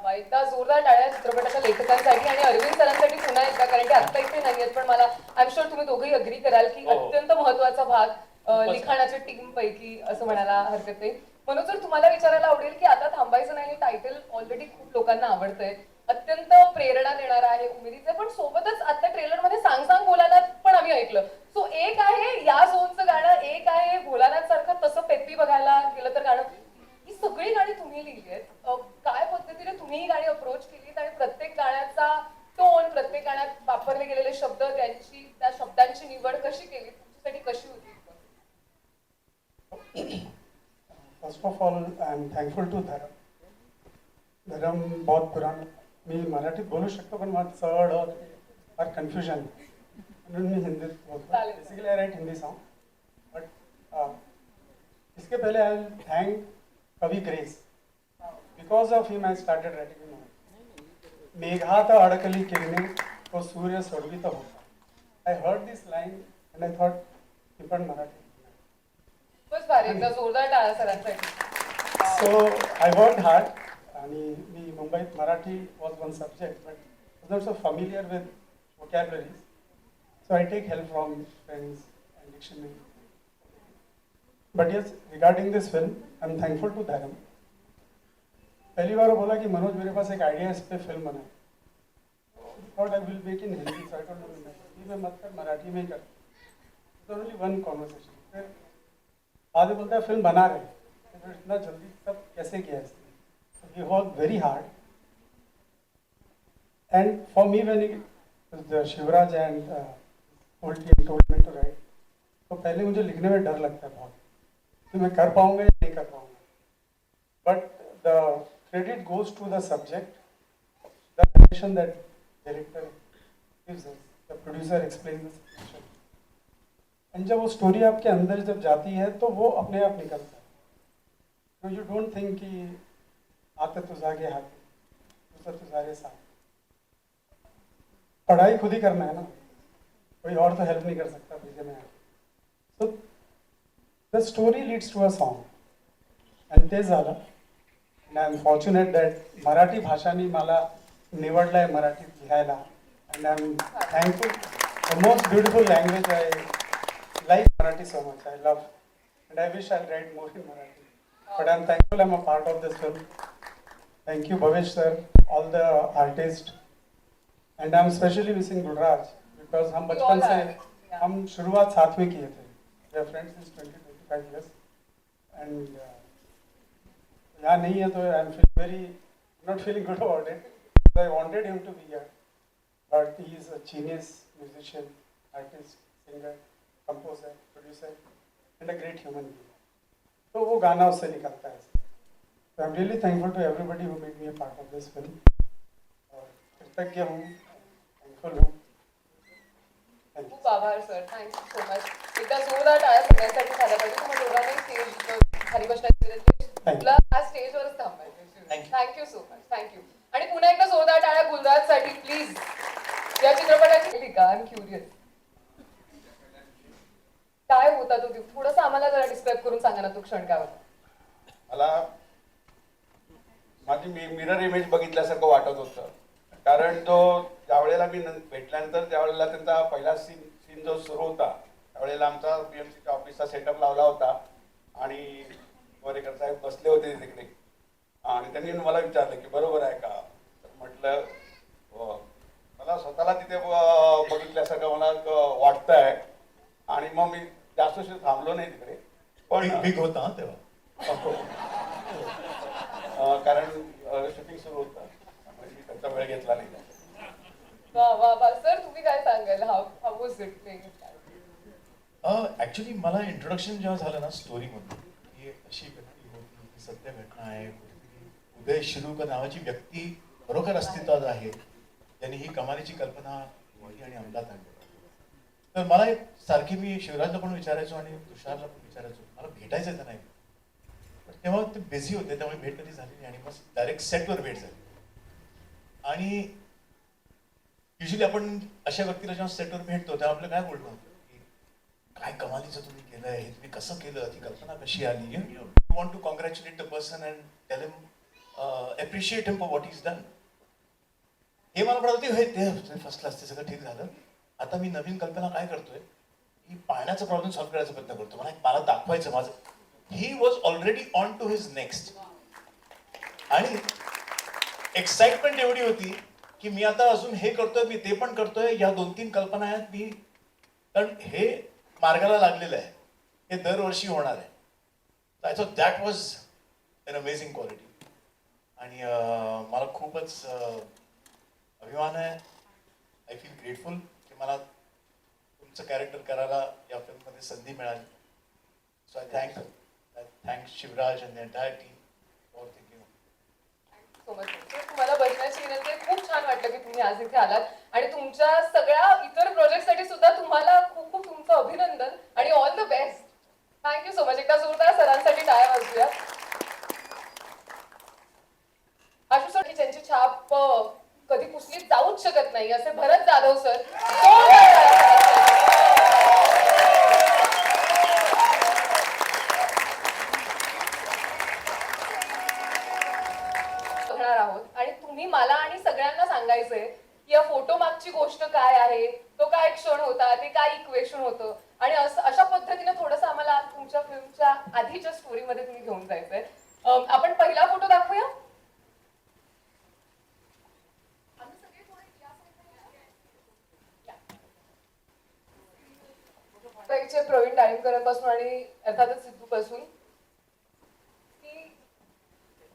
S1: वा, एकदा जोरदार टाळ्या चित्रपटाच्या लेखकांसाठी आणि अरविंद सरांसाठी पुन्हा एकदा, कारण ते आता इथे नाहीयेत, पण मला आय एम शुअर तुम्ही दोघेही अग्री कराल की
S3: हो.
S1: अत्यंत महत्वाचा भाग लिखाणाच्या टीम पैकी असं म्हणायला हरकत नाही. म्हणून जर तुम्हाला विचारायला आवडेल की आता थांबायचं नाही, टायटल ऑलरेडी खूप लोकांना आवडतंय, अत्यंत प्रेरणा देणारं आहे, उमेदीचं, पण सोबतच आता ट्रेलर मध्ये सांग सांग भोलानाथ पण आम्ही ऐकलं. सो एक आहे या झोनचं गाणं, एक आहे भोलानाथ सारखं तसं पेपी बघायला गेलं तर गाणं. ही सगळी गाणी तुम्ही लिहिली आहेत, काय पद्धतीने तुम्ही ही गाणी अप्रोच केलीत आणि प्रत्येक गाण्याचा टोन, प्रत्येक गाण्यात वापरले गेलेले शब्द, त्या शब्दांची निवड कशी केली, तुमच्यासाठी कशी होती?
S10: First of all I am thankful to Dharam. Dharam बहुत पुराना, मी मराठीत बोलू शकतो पण मला चढ और फार कन्फ्युजन म्हणून मी हिंदीत बोलतो.
S1: चालेल.
S10: Basically I write Hindi song, but इसके पहले I will thank Kavi Grace. Because of him I started writing in मेघात अडकली किरणे तो सूर्य सोडवित होता. I heard this line and I thought he पण मराठी.
S1: खूपच भारी, एकदा जोरदार टाळ्या सरांसाठी.
S10: So I worked hard आणि मी मुंबईत Marathi was one subject but was not so familiar with vocabularies. So I take help from friends and dictionary. But yes, regarding this film, I'm thankful to Dharam. पहली बार वो बोला कि मनोज मेरे pass एक idea है, इस पे film बनाए. Thought I will make in Hindi, so I told him Hindi में मत कर, मराठी में ही कर. It was only one conversation. फिर बाद में बोलता है फिल्म बना रहे हैं. तो इतना जल्दी सब कैसे किया इसने? He worked very hard. And for me, when the Shivraj and whole team told me to write, तो पहले मुझे लिखने में डर लगता है बहुत कि मैं कर पाऊंगा या नहीं कर पाऊंगा. But the credit goes to the subject, the direction that director gives us, the producer explains the situation. And जब वो स्टोरी आपके अंदर जब जाती है तो वो अपने आप निकलता है. So you don't think कि आता तुझागे हाथी, दूसरा तुझारे साथ. पढ़ाई खुद ही करना है ना, कोई और तो हेल्प नहीं कर सकता भेजे में. So the story leads to a song and ते झालं. And I am fortunate that Marathi भाषांनी मला निवडलंय मराठीत लिहायला. And I am thankful. The most beautiful language, I like Marathi so much. I love, and I wish I'll write more in Marathi. But I'm thankful I'm a part of this film. Thank you, Bhavesh sir, all the artists, and I'm especially missing Gulraj because हम बचपन से हम शुरुआत साथ में किए थे. We are friends since 20-25 years, and यहाँ नहीं है तो I'm not feeling good about it. I wanted him to be here, but he is a genius musician, artist, singer, composer, producer, and a great human being. तो वो गाना उससे निकलता है. So I'm really thankful to everybody who made me a part of this film. और कृतज्ञ हूँ, thankful हूँ. Thank you.
S1: खूप आभार सर, थँक्यू सो मच. एकदा जोरदार टाळ्या सगळ्यांसाठी झाल्या पाहिजे. तुम्हाला दोघांनाही स्टेज हरिकृष्ण तुला हा स्टेजवरच थांबायचं. Thank you so much, thank you. आणि पुन्हा एकदा जोरदार टाळ्या गुलराजसाठी प्लीज. या चित्रपटाची केली का? I am curious. काय होता तो? थोडंसं आम्हाला जरा डिस्क्राईब करून सांगा ना, तो क्षण काय होता?
S6: मला माझी मिरर इमेज बघितल्यासारखं वाटत होतं. कारण तो ज्यावेळेला मी भेटल्यानंतर त्यावेळेला त्यांचा पहिला सीन जो सुरू होता त्यावेळेला आमचा बीएमसीच्या ऑफिसचा सेटअप लावला होता आणि वरेकर साहेब बसले होते तिकडे आणि त्यांनी मला विचारलं की बरोबर आहे का. तर म्हटलं मला स्वतःला तिथे बघितल्यासारखं मला वाटतंय. आणि मग मी जास्त थांबलो नाही तिकडे. पण
S2: बिग होता तेव्हा
S6: कारण शूटिंग सुरू होतं त्यामुळे मी त्यांचा वेळ घेतला नाही.
S1: वा वा वा. सर तुम्ही काय सांगाल? हाऊ वाज इट प्लेइंग?
S11: ऍक्च्युली मला इंट्रोडक्शन जेव्हा झालं ना स्टोरीमधून, ही अशी व्यक्ती होती, ही सत्य घटना आहे, उदय शिरूरकर नावाची व्यक्ती खरोखर अस्तित्वात आहे, त्यांनी ही कमालीची कल्पना केली आणि अंमलात आणली. तर मला एक सारखी मी शिवराजला पण विचारायचो आणि तुषारला पण विचारायचो, मला भेटायचं तर नाही. पण तेव्हा ते बिझी होते त्यामुळे भेट कधी झाली नाही आणि मग डायरेक्ट सेटवर भेट झाली. आणि युजली आपण अशा व्यक्तीला जेव्हा सेटवर भेटतो तेव्हा आपलं काय बोलणं होतं की काय कमालीचं तुम्ही केलंय, हे तुम्ही कसं केलं, ती कल्पना कशी आली. You want to congratulate the person and tell him appreciate him for what is done. हे मला म्हणत होते ते फर्स्ट क्लास, ते सगळं ठीक झालं. आता मी नवीन कल्पना काय करतोय की पाण्याचा प्रॉब्लेम सॉल्व्ह करायचा प्रयत्न करतो. मला दाखवायचं माझं. He was already on to his next. आणि एक्साइटमेंट एवढी होती की मी आता अजून हे करतोय, मी ते पण करतोय. या 2-3 कल्पना आहेत मी, कारण हे मार्गाला लागलेलं आहे, हे दरवर्षी होणार आहे. I thought that was an amazing quality. आणि मला खूपच अभिमान आहे. आय फील ग्रेटफुल की मला तुमचं कॅरेक्टर करायला या फिल्ममध्ये संधी मिळाली. So I thank Shivraj and the entire team for thinking.
S1: So much. तुम्हाला बसण्याची विनंती आहे. खूप छान वाटलं की तुम्ही आज इथे आलात आणि तुमच्या सगळ्या इतर प्रोजेक्टसाठी सुद्धा तुम्हाला खूप खूप तुमचं अभिनंदन आणि all the best. Thank you so much. एकदा जोरदार सरांसाठी टाळ्या वाजूया. आशु सर, ज्यांची छाप कधी पुसली जाऊच शकत नाही असे भरत जाधव सर, जोरदार टाळ्या बघणार आहोत. आणि तुम्ही मला आणि सगळ्यांना सांगायचंय की या फोटो मागची गोष्ट काय आहे, तो काय क्षण होता, ते काय इक्वेशन होतं आणि अशा पद्धतीने थोडंसं आम्हाला तुमच्या फिल्मच्या आधीच्या स्टोरीमध्ये तुम्ही घेऊन जायचंय. आपण पहिला फोटो दाखवूया. प्रवीण डाळिंबकर पासून आणि अर्थातच सिद्धू पासून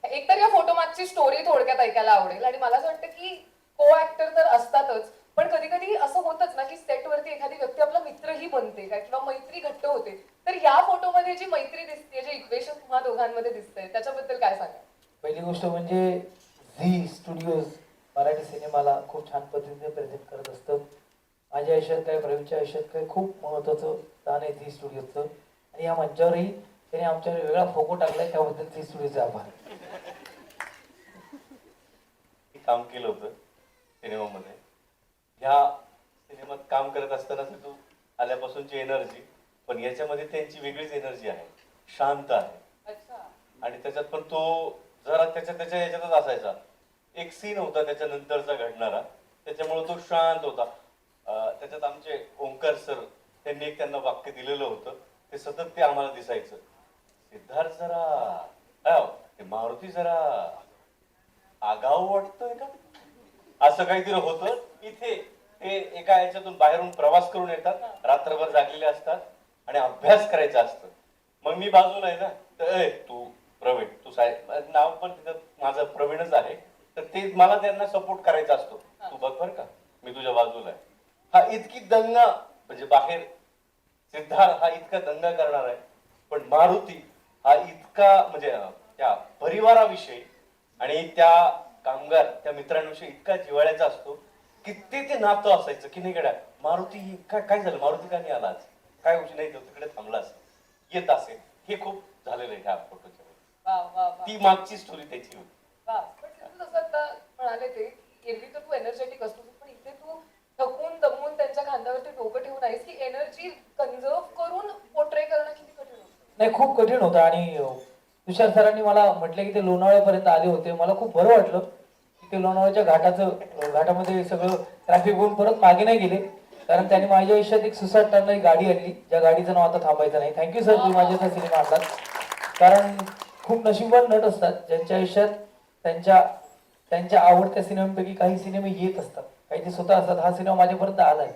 S1: एकतर या फोटो मागची स्टोरी थोडक्यात ऐकायला आवडेल. आणि मला असं वाटतं की को ऍक्टर तर असतातच, पण कधी कधी असं होतच ना की सेटवरती एखादी व्यक्ती आपला मित्रही बनते काय किंवा मैत्री घट्ट होते. तर या फोटोमध्ये जी मैत्री दिसते, जे इक्वेशन तुम्हा दोघांमध्ये दिसतंय, त्याच्याबद्दल काय सांगा?
S12: पहिली गोष्ट म्हणजे झी स्टुडिओज मराठी सिनेमाला खूप छान पद्धतीने प्रेझेंट करत असतं. माझ्या आयुष्यात काय, प्रवीणच्या आयुष्यात काय, खूप महत्त्वाचं स्थान आहे झी स्टुडिओचं. आणि या मंचावरही त्याने आमच्यावर वेगळा फोको टाकलाय, त्याबद्दल झी स्टुडिओचे आभार.
S13: काम केलं होतं सिनेमामध्ये. ह्या सिनेमात काम करत असताना तू आल्यापासूनची एनर्जी, पण याच्यामध्ये त्यांची वेगळीच एनर्जी आहे, शांत आहे. आणि त्याच्यात पण तो जरा त्याच्या याच्यातच असायचा. एक सीन होता त्याच्यानंतरचा घडणारा, त्याच्यामुळे तो शांत होता. त्याच्यात आमचे ओंकार सर, त्यांनी एक त्यांना वाक्य दिलेलं होतं, ते सतत ते आम्हाला दिसायचं. सिद्धार्थ जरा, मारुती जरा आगाऊ वाटतोय का, असं काहीतरी होतं. इथे ते एका याच्यातून बाहेरून प्रवास करून येतात, रात्रभर जागलेले असतात आणि अभ्यास करायचा असतं. मग मी बाजूला आहे ना, तर तू प्रवीण, तू साहेब, नाव पण तिथं माझं प्रवीणच आहे, तर ते मला त्यांना सपोर्ट करायचा असतो. तू बघ बरं का, मी तुझ्या बाजूला आहे. हा इतकी दंगा, म्हणजे बाहेर सिद्धार्थ हा इतका दंगा करणार आहे, पण मारुती हा इतका म्हणजे त्या परिवाराविषयी आणि त्या कामगार, त्या मित्रांविषयी इतका जिव्हाळ्याचा असतो की ते नातं असायचं की नाही गड्या, मारुती काय झालं, मारुती का नाही आला आज, काय गोष्टी नाही, तिकडे थांबलास, येत असेल. हे खूप झालेलं आहे ह्या फोटोच्या. ती मागची स्टोरी त्याची होती.
S1: जसं आता म्हणाले ते, एरवी तर तू एनर्जेटिक असतो, पण इथे तू थकून दमून त्यांच्या खांद्यावरती डोकं ठेवून आहेस की एनर्जी कन्झर्व करून पोर्ट्रे करणं किती कठीण होतं?
S12: नाही, खूप कठीण होतं. आणि तुषार सरांनी मला म्हटलं की ते लोणावळ्यापर्यंत आले होते. मला खूप बरं वाटलं की ते लोणावळ्याच्या घाटामध्ये सगळं ट्रॅफिक होऊन परत मागे नाही गेले, कारण त्यांनी माझ्या आयुष्यात एक सुसाट टाळणारी गाडी आणली, ज्या गाडीचं नाव आता थांबायचं नाही. थँक्यू सर, तुम्ही माझ्या सिनेमा आणलात. कारण खूप नशीबवान नट असतात ज्यांच्या आयुष्यात त्यांच्या आवडत्या सिनेमांपैकी काही सिनेमे येत असतात, काही ते स्वतः असतात. हा सिनेमा माझ्यापर्यंत आलाय.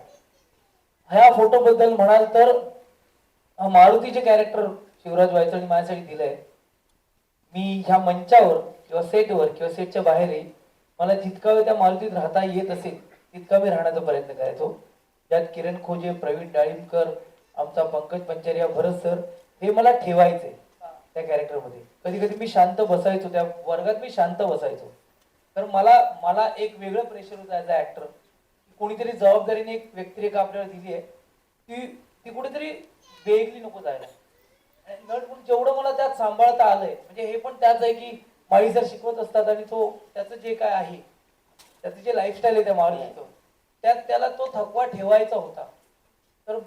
S12: ह्या फोटो बद्दल म्हणाल तर मारुतीचे कॅरेक्टर शिवराज वायचळनी माझ्यासाठी दिलंय. मी ह्या मंचावर किंवा सेटवर किंवा सेटच्या बाहेरही मला जितका वेळ त्या मारुतीत राहता येत असेल तितका मी राहण्याचा प्रयत्न करायचो. त्यात किरण खोजे, प्रवीण डाळिंबकर, आमचा पंकज पंचारिया, भरत सर, हे मला ठेवायचे त्या कॅरेक्टरमध्ये. कधी कधी मी शांत बसायचो, त्या वर्गात मी शांत बसायचो. तर मला एक वेगळं प्रेशर होतं ॲज अ ॲक्टर. कोणीतरी जबाबदारीने एक व्यक्तिरेखा आपल्याला दिली आहे, ती कुठेतरी वेगळी नको जायला. नट म्हणून जेवढं मला त्यात सांभाळता आलंय, म्हणजे हे पण त्याच आहे की माळी सर शिकवत असतात आणि तो त्याचं जे काय आहे, त्याचं जे लाईफस्टाईल आहे त्या माळीचं, त्यात त्याला तो थकवा ठेवायचा होता. तर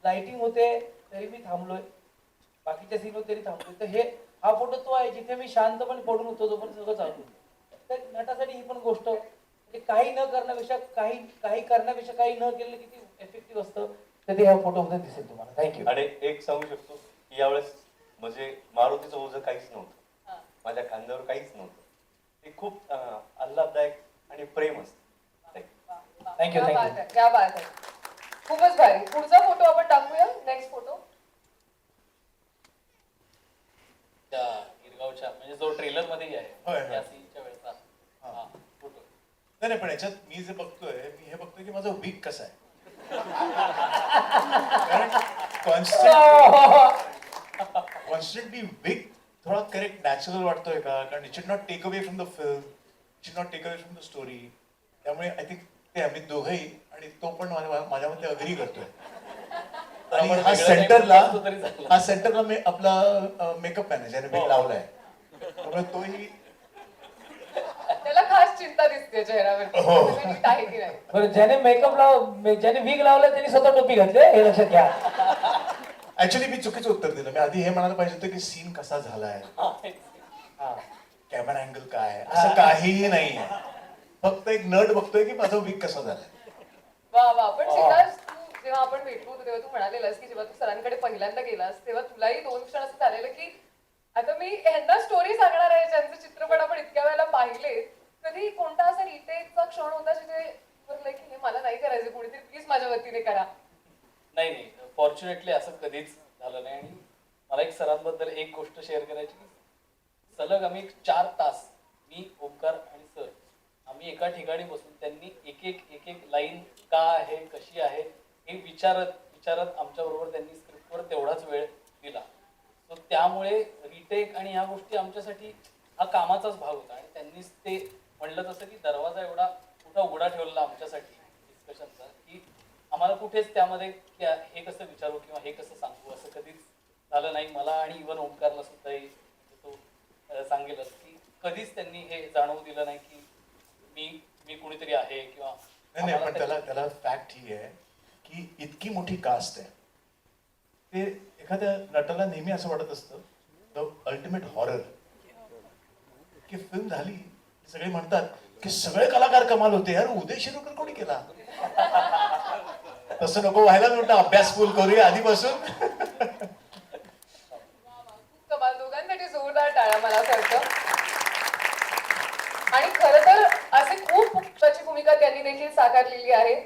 S12: लाइटिंग होते तरी मी थांबलोय, बाकीच्या सीनवर तरी थांबलोय. तर हा फोटो तो आहे जिथे मी शांतपणे पडून होतो पण सगळं चालू होतं. तर नटासाठी ही पण गोष्ट म्हणजे काही न करण्यापेक्षा काही करण्यापेक्षा काही न केलेलं किती इफेक्टिव्ह असतं तर ते ह्या फोटोमध्ये दिसेल तुम्हाला. थँक्यू.
S13: आणि एक सांगू शकतो की यावेळेस म्हणजे मारुतीचं ओझं काहीच नव्हतं, माझ्या खांद्यावर काहीच नव्हतं. ते खूप आल्हाददायक आणि प्रेम असतं.
S12: थँक्यू
S1: क्या बात
S12: थँक्यू.
S1: आहे, क्या बात आहे. खूपच भारी. पुढचा फोटो आपण टाकूया. Next photo.
S8: त्या गिरगावच्या म्हणजे जो ट्रेलर मध्ये
S11: होय,
S8: आहे
S11: होय.
S8: त्या सीनच्या वेळेचा हा फोटो.
S11: नाही नाही, पण याच्यात मी जे बघतोय मी हे बघतोय की माझा वीक कसा आहे. कारण कॉन्स्टंटली वीक थोडा करेक्ट नॅचरल वाटतोय का, कारण it should not take away from the film, it should not take away from the story. त्यामुळे आय थिंक ते आम्ही दोघंही आणि तो पण माझ्यामध्ये अग्री करतोय. आणि
S8: आपण
S11: हा
S8: वेगळं
S11: सेंटरला
S8: काही बोलतो तरी चालेल.
S11: हा सेंटरला मी आपला मेकअप मॅनेजर मी लावलाय, त्यामुळे तोही
S1: त्याला खास चिंता दिसते चेहऱ्यावरती.
S11: हो.
S1: सगळं नीट आहे की नाही.
S12: बरं ज्याने विग लावलं त्यांनी स्वतः टोपी घातली हे लक्षात घ्या.
S11: ऍक्च्युली मी चुकीचं उत्तर दिलं. मी आधी हे म्हणायला पाहिजे होतं की सीन कसा झालाय, कॅमेरा अँगल काय, असं काहीही नाहीये. फक्त एक नट बघतोय की माझा वीक कसा झालाय.
S1: वा वा. पण शिवराज, तू जेव्हा आपण भेटलो होतो तेव्हा तू म्हणालेलास की जेव्हा तू सरांकडे पहिल्यांदा गेलास तेव्हा तुलाही 2 क्षण असं झालेलं की आता मी ह्यांना स्टोरी सांगणार आहे ज्यांचे चित्रपट आपण इतक्या वेळेला पाहिले. कधी कोणता असा रिटेकचा क्षण होता जिथे बोलले की हे मला नाही करायचं, कोणीतरी प्लीज माझ्या वतीने करा.
S8: नाही नाही, फॉर्च्युनेटली असं कधीच झालं नाही. आणि मला एक सरांबद्दल एक गोष्ट शेअर करायची की सलग आम्ही 4 तास मी, ओंकार आणि सर आम्ही एका ठिकाणी बसून त्यांनी एक एक लाईन का आहे कशी आहे हे विचारत आमच्याबरोबर त्यांनी स्क्रिप्टवर तेवढाच वेळ दिला. सो त्यामुळे रिटेक आणि ह्या गोष्टी आमच्यासाठी हा कामाचाच भाग होता. आणि त्यांनीच ते म्हणलं तसं की दरवाजा एवढा कुठं उघडा ठेवलेला आमच्यासाठी डिस्कशनचा की आम्हाला कुठेच त्यामध्ये की हे कसं विचारू किंवा हे कसं सांगू असं कधीच झालं नाही. मला आणि इव्हन ओंकारला सुद्धा तो सांगेलच की कधीच त्यांनी हे जाणवू दिलं नाही की मी कुणीतरी आहे किंवा
S11: नाही नाही, पण त्याला फॅक्ट ही आहे की इतकी मोठी कास्ट आहे, ते एखाद्या नटाला नेहमी असं वाटत असतं द अल्टिमेट हॉरर की फिल्म झाली सगळे म्हणतात की सगळे कलाकार कमाल होते यार, उदय शिरोडकर कोणी केला. तसं नको व्हायला. म्हणतं अभ्यास फुल करूया आधीपासून.
S1: खूप कमाल. दोघांसाठी जोरदार टाळ्या मला असं वाटतं. आणि खरं तर असे खूप महत्त्वाची भूमिका त्यांनी देखील साकारलेली आहे.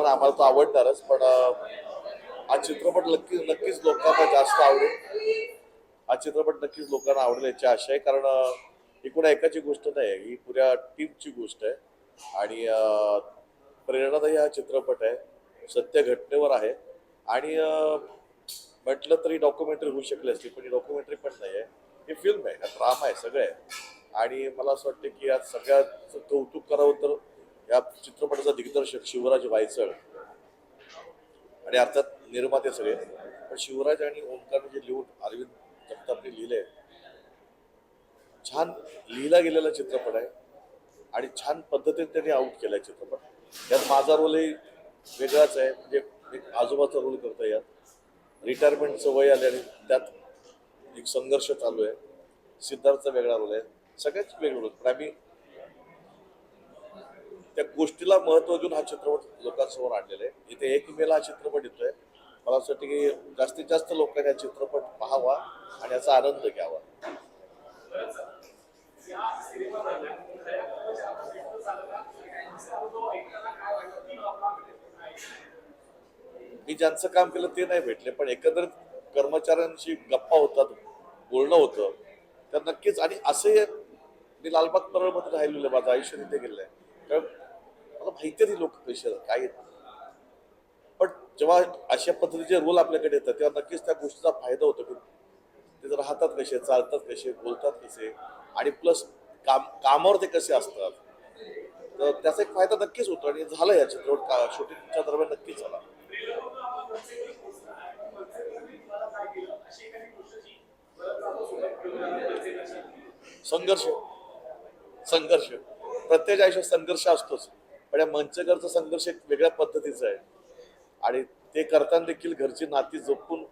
S14: आम्हाला तो आवडणारच, पण हा चित्रपट नक्कीच लोकांना जास्त आवडेल. हा चित्रपट नक्कीच लोकांना आवडेल याची आशा आहे, कारण ही कुणा एकाची गोष्ट नाही, ही पुऱ्या टीमची गोष्ट आहे. आणि प्रेरणादायी हा चित्रपट आहे, सत्य घटनेवर आहे आणि म्हटलं तरी डॉक्युमेंटरी होऊ शकली असती, पण ही डॉक्युमेंटरी पण नाही आहे, ही फिल्म आहे, हा ड्रामा आहे, सगळं आहे. आणि मला असं वाटतं की यात सगळ्यात कौतुक करावं तर या चित्रपटाचा दिग्दर्शक शिवराज वायचळ आणि अर्थात निर्माते सगळे. पण शिवराज आणि ओंकारने जे लिहून अरविंद जगतापने लिहिले, छान लिहिला गेलेला चित्रपट आहे आणि छान पद्धतीने त्यांनी आउट केलाय चित्रपट. यात माझा रोलही वेगळाच आहे, म्हणजे एक आजोबाचा रोल करतोय यात. रिटायरमेंटचं वय आले आणि त्यात एक संघर्ष चालू आहे. सिद्धार्थचा वेगळा रोल आहे, सगळ्याच वेगळे रोल, पण आम्ही त्या गोष्टीला महत्त्व देऊन हा चित्रपट लोकांसमोर आणलेला आहे. इथे 1 मेला हा चित्रपट येतोय. मला असं वाटतं की जास्तीत जास्त लोकांनी हा चित्रपट पाहावा आणि याचा आनंद घ्यावा. मी ज्यांचं काम केलं ते नाही भेटले, पण एकंदरीत कर्मचाऱ्यांशी गप्पा होतात, बोलणं होतं तर नक्कीच. आणि असे मी लालबाग परळमध्ये राहिलेलं, माझं आयुष्य तिथे गेलेलं आहे, कारण मला माहिती आहे ती लोक कशी काय येतात. पण जेव्हा अशा पद्धतीचे रोल आपल्याकडे येतात तेव्हा नक्कीच त्या गोष्टीचा फायदा होतो की ते राहतात कसे, चालतात कसे, बोलतात कसे आणि प्लस कामावर ते कसे असतात, तर त्याचा एक फायदा नक्कीच होतो. आणि झाला या चित्रपट शूटिंगच्या दरम्यान नक्कीच झाला. संघर्ष संघर्ष प्रत्येक आयुष्यात संघर्ष असतोच, पण या मंचकरचा संघर्ष एक वेगळ्या पद्धतीचा आहे आणि ते करताना देखील घरची नाती जपून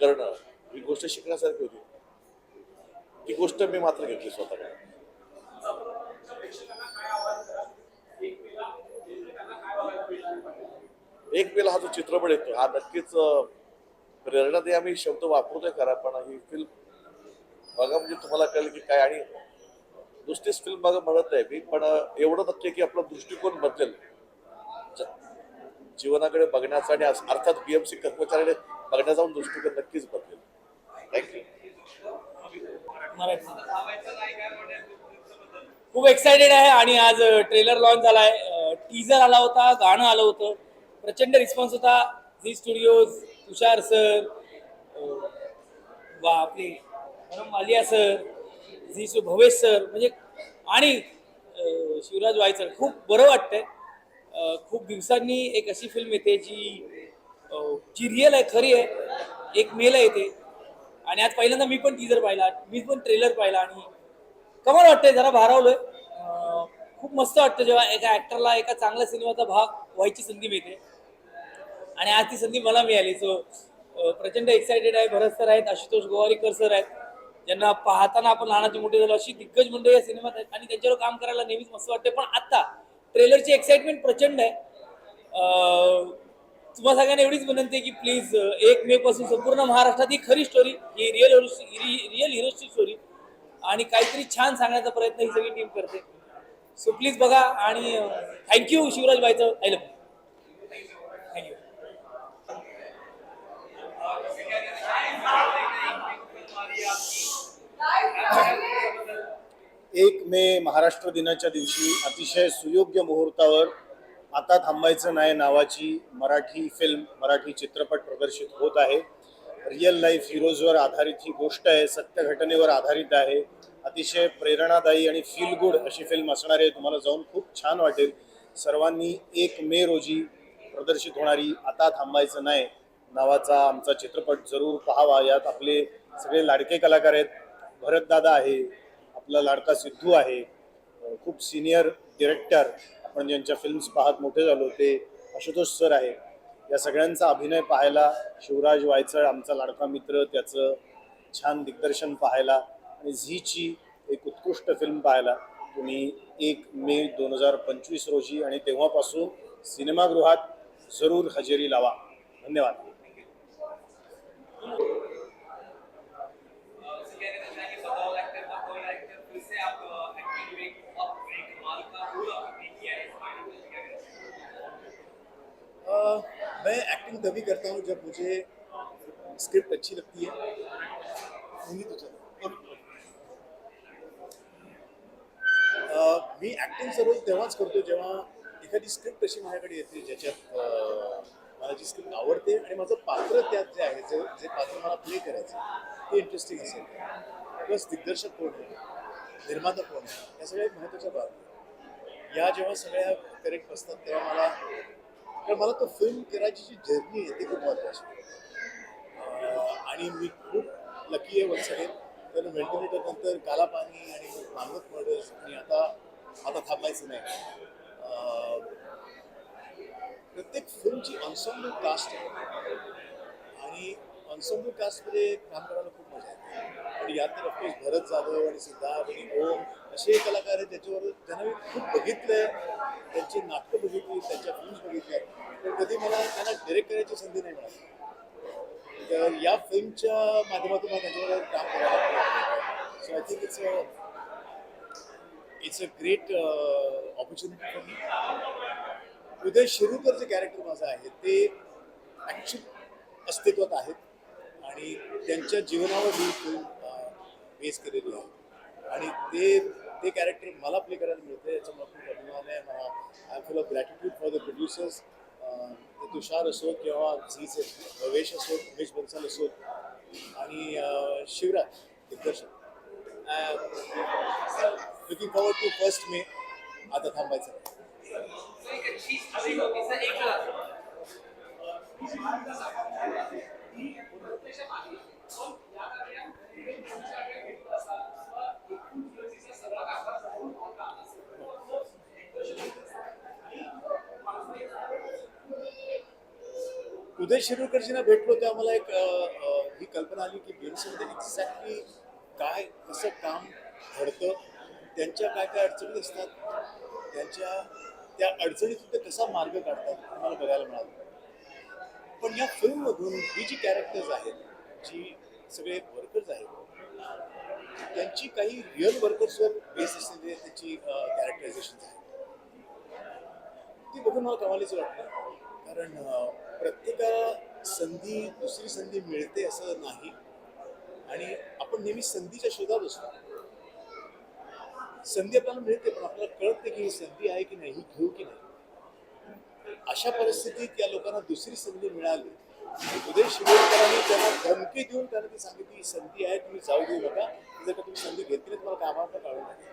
S14: करणं ही गोष्ट शिकण्यासारखी होती. ती गोष्ट मी मात्र घेतली स्वतःकडे. एक मेला हा जो चित्रपट येतो हा नक्कीच प्रेरणादायी आम्ही शब्द वापरतोय खरा, पण ही फिल्म बघा म्हणजे तुम्हाला कळेल की काय. आणि नुसतीच फिल्म बघा म्हणत नाही मी, पण एवढं नक्की की आपला दृष्टिकोन बदलेल जीवनाकडे बघण्याचा आणि अर्थात बीएमसी कर्मचाऱ्याकडे बघण्याचा दृष्टिकोन नक्कीच बदलेल. थँक्यू.
S8: खूप एक्सायटेड आहे आणि आज ट्रेलर लॉन्च झालाय, टीजर आला होता, गाणं आलं होतं, प्रचंड रिस्पॉन्स होता. झी स्टुडिओज, तुषार सर, आपले Malia sir, Zee Bhavesh sir, म्हणजे आणि शिवराज वायचळ, खूप बरं वाटतंय. खूप दिवसांनी एक अशी फिल्म येते जी रिअल आहे, खरी आहे. 1 मेला येते आणि आज पहिल्यांदा मी पण टीजर पाहिला, मी पण ट्रेलर पाहिला आणि कमाल वाटतंय. जरा भारावलोय. खूप मस्त वाटतं जेव्हा एका ऍक्टरला एका चांगल्या सिनेमाचा भाग व्हायची संधी मिळते आणि आज ती संधी मला मिळाली. सो प्रचंड एक्सायटेड आहे. भरत सर आहेत, आशुतोष गोवारीकर सर आहेत, ज्यांना पाहताना आपण लहानाची मोठी झालो अशी दिग्गज मंडळी या सिनेमात आहेत आणि त्यांच्यावर काम करायला नेहमीच मस्त वाटते. पण आता ट्रेलरची एक्साइटमेंट प्रचंड आहे. तुम्हाला सगळ्यांना एवढीच विनंती आहे की प्लीज 1 मे पासून संपूर्ण महाराष्ट्रात ही खरी स्टोरी, ही रिअल हिरोची स्टोरी आणि काहीतरी छान सांगण्याचा प्रयत्न ही सगळी टीम करते. सो प्लीज बघा आणि thank you Shivraj Waychal, I love you. Thank you.
S2: 1 मे महाराष्ट्र दिनाच्या दिवशी अतिशय सुयोग्य मुहूर्तावर आता थांबायचं नाही नावाची मराठी फिल्म, मराठी चित्रपट प्रदर्शित होत आहे. रिअल लाईफ हिरोजवर आधारित ही गोष्ट आहे, सत्य घटनेवर आधारित आहे. अतिशय प्रेरणादायी आणि फील गुड अशी फिल्म असणार आहे. तुम्हाला जाऊन खूप छान वाटेल. सर्वांनी 1 मे रोजी प्रदर्शित होणारी आता थांबायचं नाही नावाचा आमचा चित्रपट जरूर पाहावा. यात आपले सगळे लाडके कलाकार आहेत. भरतदादा आहे, आपला लाडका सिद्धू आहे, खूप सिनियर डिरेक्टर आपण ज्यांच्या फिल्म्स पाहत मोठे झालो ते आशुतोष सर आहे. या सगळ्यांचा अभिनय पाहायला, शिवराज वायचळ आमचा लाडका मित्र त्याचं छान दिग्दर्शन पाहायला आणि झीची एक उत्कृष्ट फिल्म पाहायला तुम्ही 1 मे 2025 रोजी आणि तेव्हापासून सिनेमागृहात जरूर हजेरी लावा. धन्यवाद.
S11: मैं एक्टिंग तभी करता हूँ जब मुझे स्क्रिप्ट अच्छी लगती है. तो
S14: मी ऍक्टिंगचा रोल तेव्हाच करतो जेव्हा एखादी स्क्रिप्ट अशी माझ्याकडे येते ज्याच्यात मला जी स्क्रिप्ट आवडते आणि माझं पात्र त्यात जे आहे जे पात्र मला प्ले करायचं ते इंटरेस्टिंग असेल प्लस दिग्दर्शक कोण आहे, निर्माता कोण आहे, या सगळ्या महत्त्वाच्या बाबी या जेव्हा सगळ्या करेक्ट असतात तेव्हा मला तो फिल्म करायची जी जर्नी आहे ती खूप महत्त्वाची आहे. आणि मी खूप लकी आहे वन्स अगेन तर व्हेंटिलेटर नंतर काला पाणी आणि मांगत मर्डर्स आणि आता थांबायचं नाही. प्रत्येक फिल्मची ऑन्सॉम्बल कास्ट आहे आणि ऑन्सॉम्बल कास्टमध्ये काम करायला खूप मजा येते. आणि यात तर ऑफकोर्स भरत जाधव आणि सिद्धार्थ आणि ओम असे कलाकार आहेत ज्याच्यावर ज्यांना मी खूप बघितलंय, त्यांची नाटकं बघितली, त्यांच्या फिल्म्स बघितल्या, पण कधी मला त्यांना डिरेक्ट करायची संधी नाही मिळाली. तर या फिल्मच्या माध्यमातून मला त्यांच्यावर काम करायला so I think it's a great opportunity for me. Uday Shirurkar जे कॅरेक्टर माझं आहे ते ॲक्च्युअल अस्तित्वात आहेत आणि त्यांच्या जीवनावर ही फिल्म बेस केलेली आहे आणि ते कॅरेक्टर मला प्ले करायला मिळतं याचा मला खूप अभिमान आहे. मला I am full of gratitude for the producers, Tushar असो किंवा झीचे भवेश असो, उमेश बन्सल असो आणि शिवराज दिग्दर्शक. लुकिंग फॉरवर्ड टू 1 मे. आता थांबायचं नाही. उदय शिरूरकरजींना भेटलो तेव्हा मला एक ही कल्पना आली की बीएमसीमध्ये एक्झॅक्टली काय कसं काम घडतं, त्यांच्या काय काय अडचणी असतात, त्या अडचणीतून ते कसा मार्ग काढतात हे मला बघायला मिळालं. पण या फिल्ममधून ही जी कॅरेक्टर्स आहेत, जी सगळे वर्कर्स आहेत, त्यांची काही रिअल वर्कर्सवर बेस असलेले त्यांची कॅरेक्टरायझेशन आहेत ती बघून मला कमालीचं वाटतं. कारण प्रत्येकाला दुसरी संधी मिळते असं नाही आणि आपण नेहमी संधीच्या शोधात असतो. संधी आपल्याला मिळते पण आपल्याला कळते की ही संधी आहे की नाही, ही घेऊ की नाही. अशा परिस्थितीत या लोकांना दुसरी संधी मिळाली. उदय शिरूरकरांनी त्यांना धमकी देऊन त्यांना ती सांगितली ही संधी आहे, तुम्ही जाऊ देऊ नका, जर का तुम्ही संधी घेतली नाही तुम्हाला कामावर काढून टाकेल.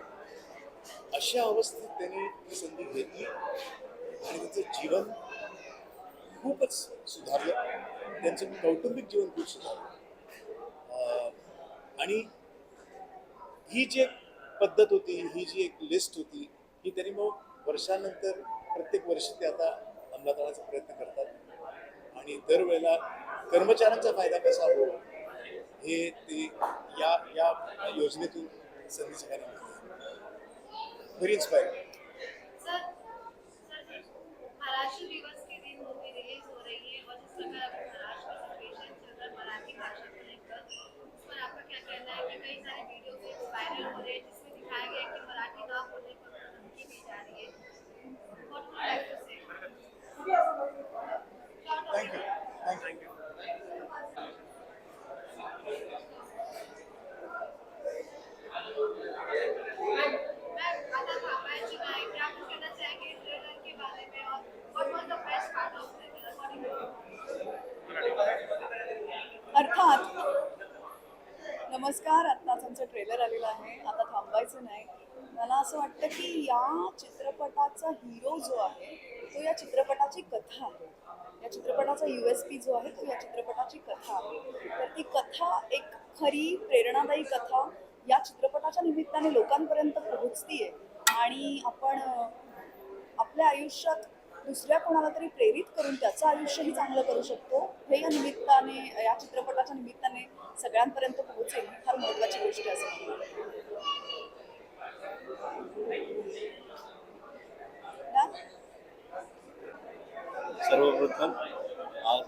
S14: अशा अवस्थेत त्यांनी ती संधी घेतली आणि त्यांचं जीवन खूपच सुधारलं, त्यांचं कौटुंबिक जीवन खूप सुधारलं. आणि ही जी एक पद्धत होती, ही जी एक लिस्ट होती, ही त्यांनी मग वर्षानंतर प्रत्येक वर्षी ते आता अंमलात आणण्याचा प्रयत्न करतात आणि दरवेळेला कर्मचाऱ्यांचा फायदा कसा हो हे ते या योजनेतून संधी सगळ्यांना मिळते. Very inspiring.
S15: महाराष्ट्र दिवस के दिन मूवी रिलीज हो रही है और जिस प्रकार अभी महाराष्ट्र का सिचुएशन चल रहा है मराठी भाषा को लेकर, उस पर आपका क्या कहना है कि कई सारे वीडियो वायरल हो रहे हैं जिसमें दिखाया गया है कि मराठी ना बोलने पर धमकी दी जा रही है. What would you like to say?
S14: Thank you.
S15: आता थांबायची नाही, क्या कुछ कहना चाहेंगे ट्रेलर के बारे में और what was the best part of the trailer? What do you think?
S16: अर्थात नमस्कार, आत्ताच आमचं ट्रेलर आलेलं आहे, आता थांबायचं नाही. मला असं वाटतं की या चित्रपटाचा हिरो जो आहे तो या चित्रपटाची कथा आहे. या चित्रपटाचा USP जो आहे तो या चित्रपटाची कथा आहे. तर ती कथा एक खरी प्रेरणादायी कथा या चित्रपटाच्या निमित्ताने लोकांपर्यंत पोहोचतीये आणि आपण आपल्या आयुष्यात दुसऱ्या कोणाला तरी प्रेरित करून त्याचं आयुष्यही चांगलं करू शकतो. हे या निमित्ताने, या चित्रपटाच्या निमित्ताने सगळ्यांपर्यंत पोहोचेल ही फार महत्त्वाची गोष्ट असेल.
S13: सर्वप्रथम आज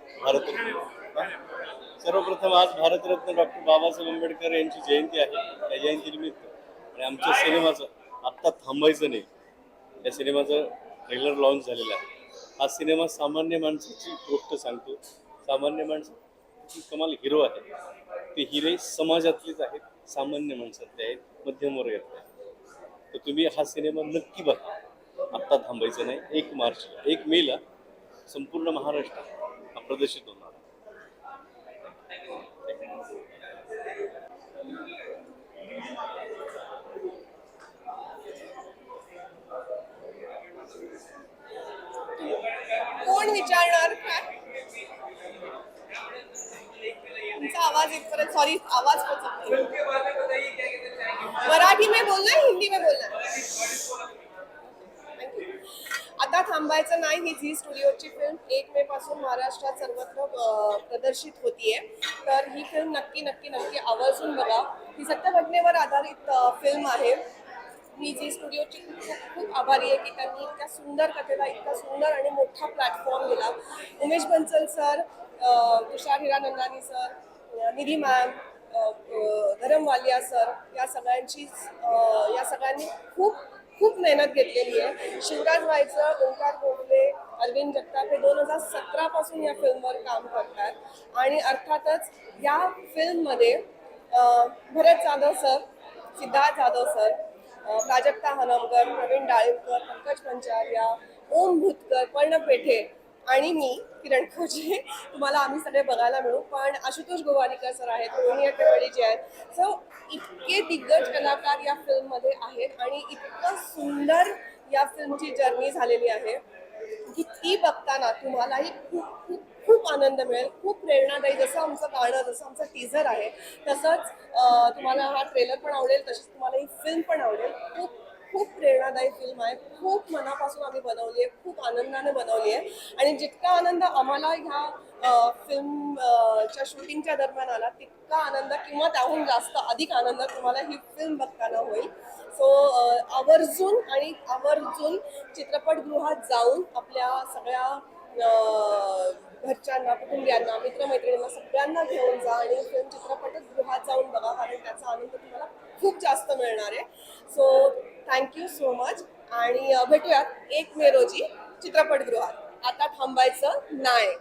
S13: भारतरत्न डॉक्टर बाबासाहेब आंबेडकर यांची जयंती आहे. या जयंतीनिमित्त आणि आमच्या सिनेमाचं आत्ता थांबायचं नाही या सिनेमाचं ट्रेलर लॉन्च झालेलं आहे. हा सिनेमा सामान्य माणसाची गोष्ट सांगतो. सामान्य माणसाची कमाल हिरो आहे. ते हिरे समाजातलेच आहेत, सामान्य माणसातले आहेत, मध्यमवर्गातले आहेत. तर तुम्ही हा सिनेमा नक्की बघा. आत्ता थांबायचं नाही. 1 मार्चला 1 मेला संपूर्ण महाराष्ट्रात हा प्रदर्शित होणार.
S16: कोण विचारणार काय? तुमचा आवाज इथपर्यंत, सॉरी आवाज पोहोचत नाही. मराठी में बोलना है, हिंदी में बोलना है? Thank you. आता थांबायचं नाही ही झी स्टुडिओची फिल्म 1 मे पासून महाराष्ट्रात सर्वत्र प्रदर्शित होतीये. तर ही फिल्म नक्की नक्की नक्की आवर्जून बघा. ही सत्य घटनेवर आधारित फिल्म आहे. मी झी स्टुडिओची खूप खूप आभारी आहे की त्यांनी इतक्या सुंदर कथेला इतका सुंदर आणि मोठा प्लॅटफॉर्म दिला. उमेश बन्सल सर, तुषार हिरानंदानी सर, निधी मॅम, धरम वालिया सर, या सगळ्यांनी खूप खूप मेहनत घेतलेली आहे. शिवराज वायचं, ओंकार गोखले, अरविंद जगताप हे 2017 पासून या फिल्मवर काम करतात. आणि अर्थातच या फिल्ममध्ये भरत जाधव सर, सिद्धार्थ जाधव सर, प्राजक्ता हनमकर, प्रवीण डाळिंबकर, पंकज पंचार्या, ओम भूतकर, पर्ण पेठे आणि मी किरण खोजे, तुम्हाला आम्ही सगळे बघायला मिळू. पण आशुतोष गोवारीकर सर आहेत, रोहिणी अटेवाडी जे आहेत. सो इतके दिग्गज कलाकार या फिल्ममध्ये आहेत आणि इतकं सुंदर या फिल्मची जर्नी झालेली आहे की ती बघताना तुम्हालाही खूप खूप खूप आनंद मिळेल, खूप प्रेरणादायी. जसं आमचं गाणं, जसं आमचं टीझर आहे, तसंच तुम्हाला हा ट्रेलर पण आवडेल, तशीच तुम्हाला ही फिल्म पण आवडेल. खूप खूप प्रेरणादायी फिल्म आहे. खूप मनापासून आम्ही बनवली आहे, खूप आनंदाने बनवली आहे. आणि जितका आनंद आम्हाला ह्या फिल्मच्या शूटिंगच्या दरम्यान आला, तितका आनंद किंवा त्याहून जास्त अधिक आनंद तुम्हाला ही फिल्म बघताना होईल. सो आवर्जून चित्रपटगृहात जाऊन आपल्या सगळ्या घरच्यांना, कुटुंबियांना, मित्रमैत्रिणींना सगळ्यांना घेऊन जा आणि फिल्म चित्रपटगृहात जाऊन बघा, कारण त्याचा आनंद तुम्हाला खूप जास्त मिळणार आहे. सो थँक्यू सो मच आणि भेटूयात 1 मे रोजी चित्रपटगृहात. आता थांबायचं नाही.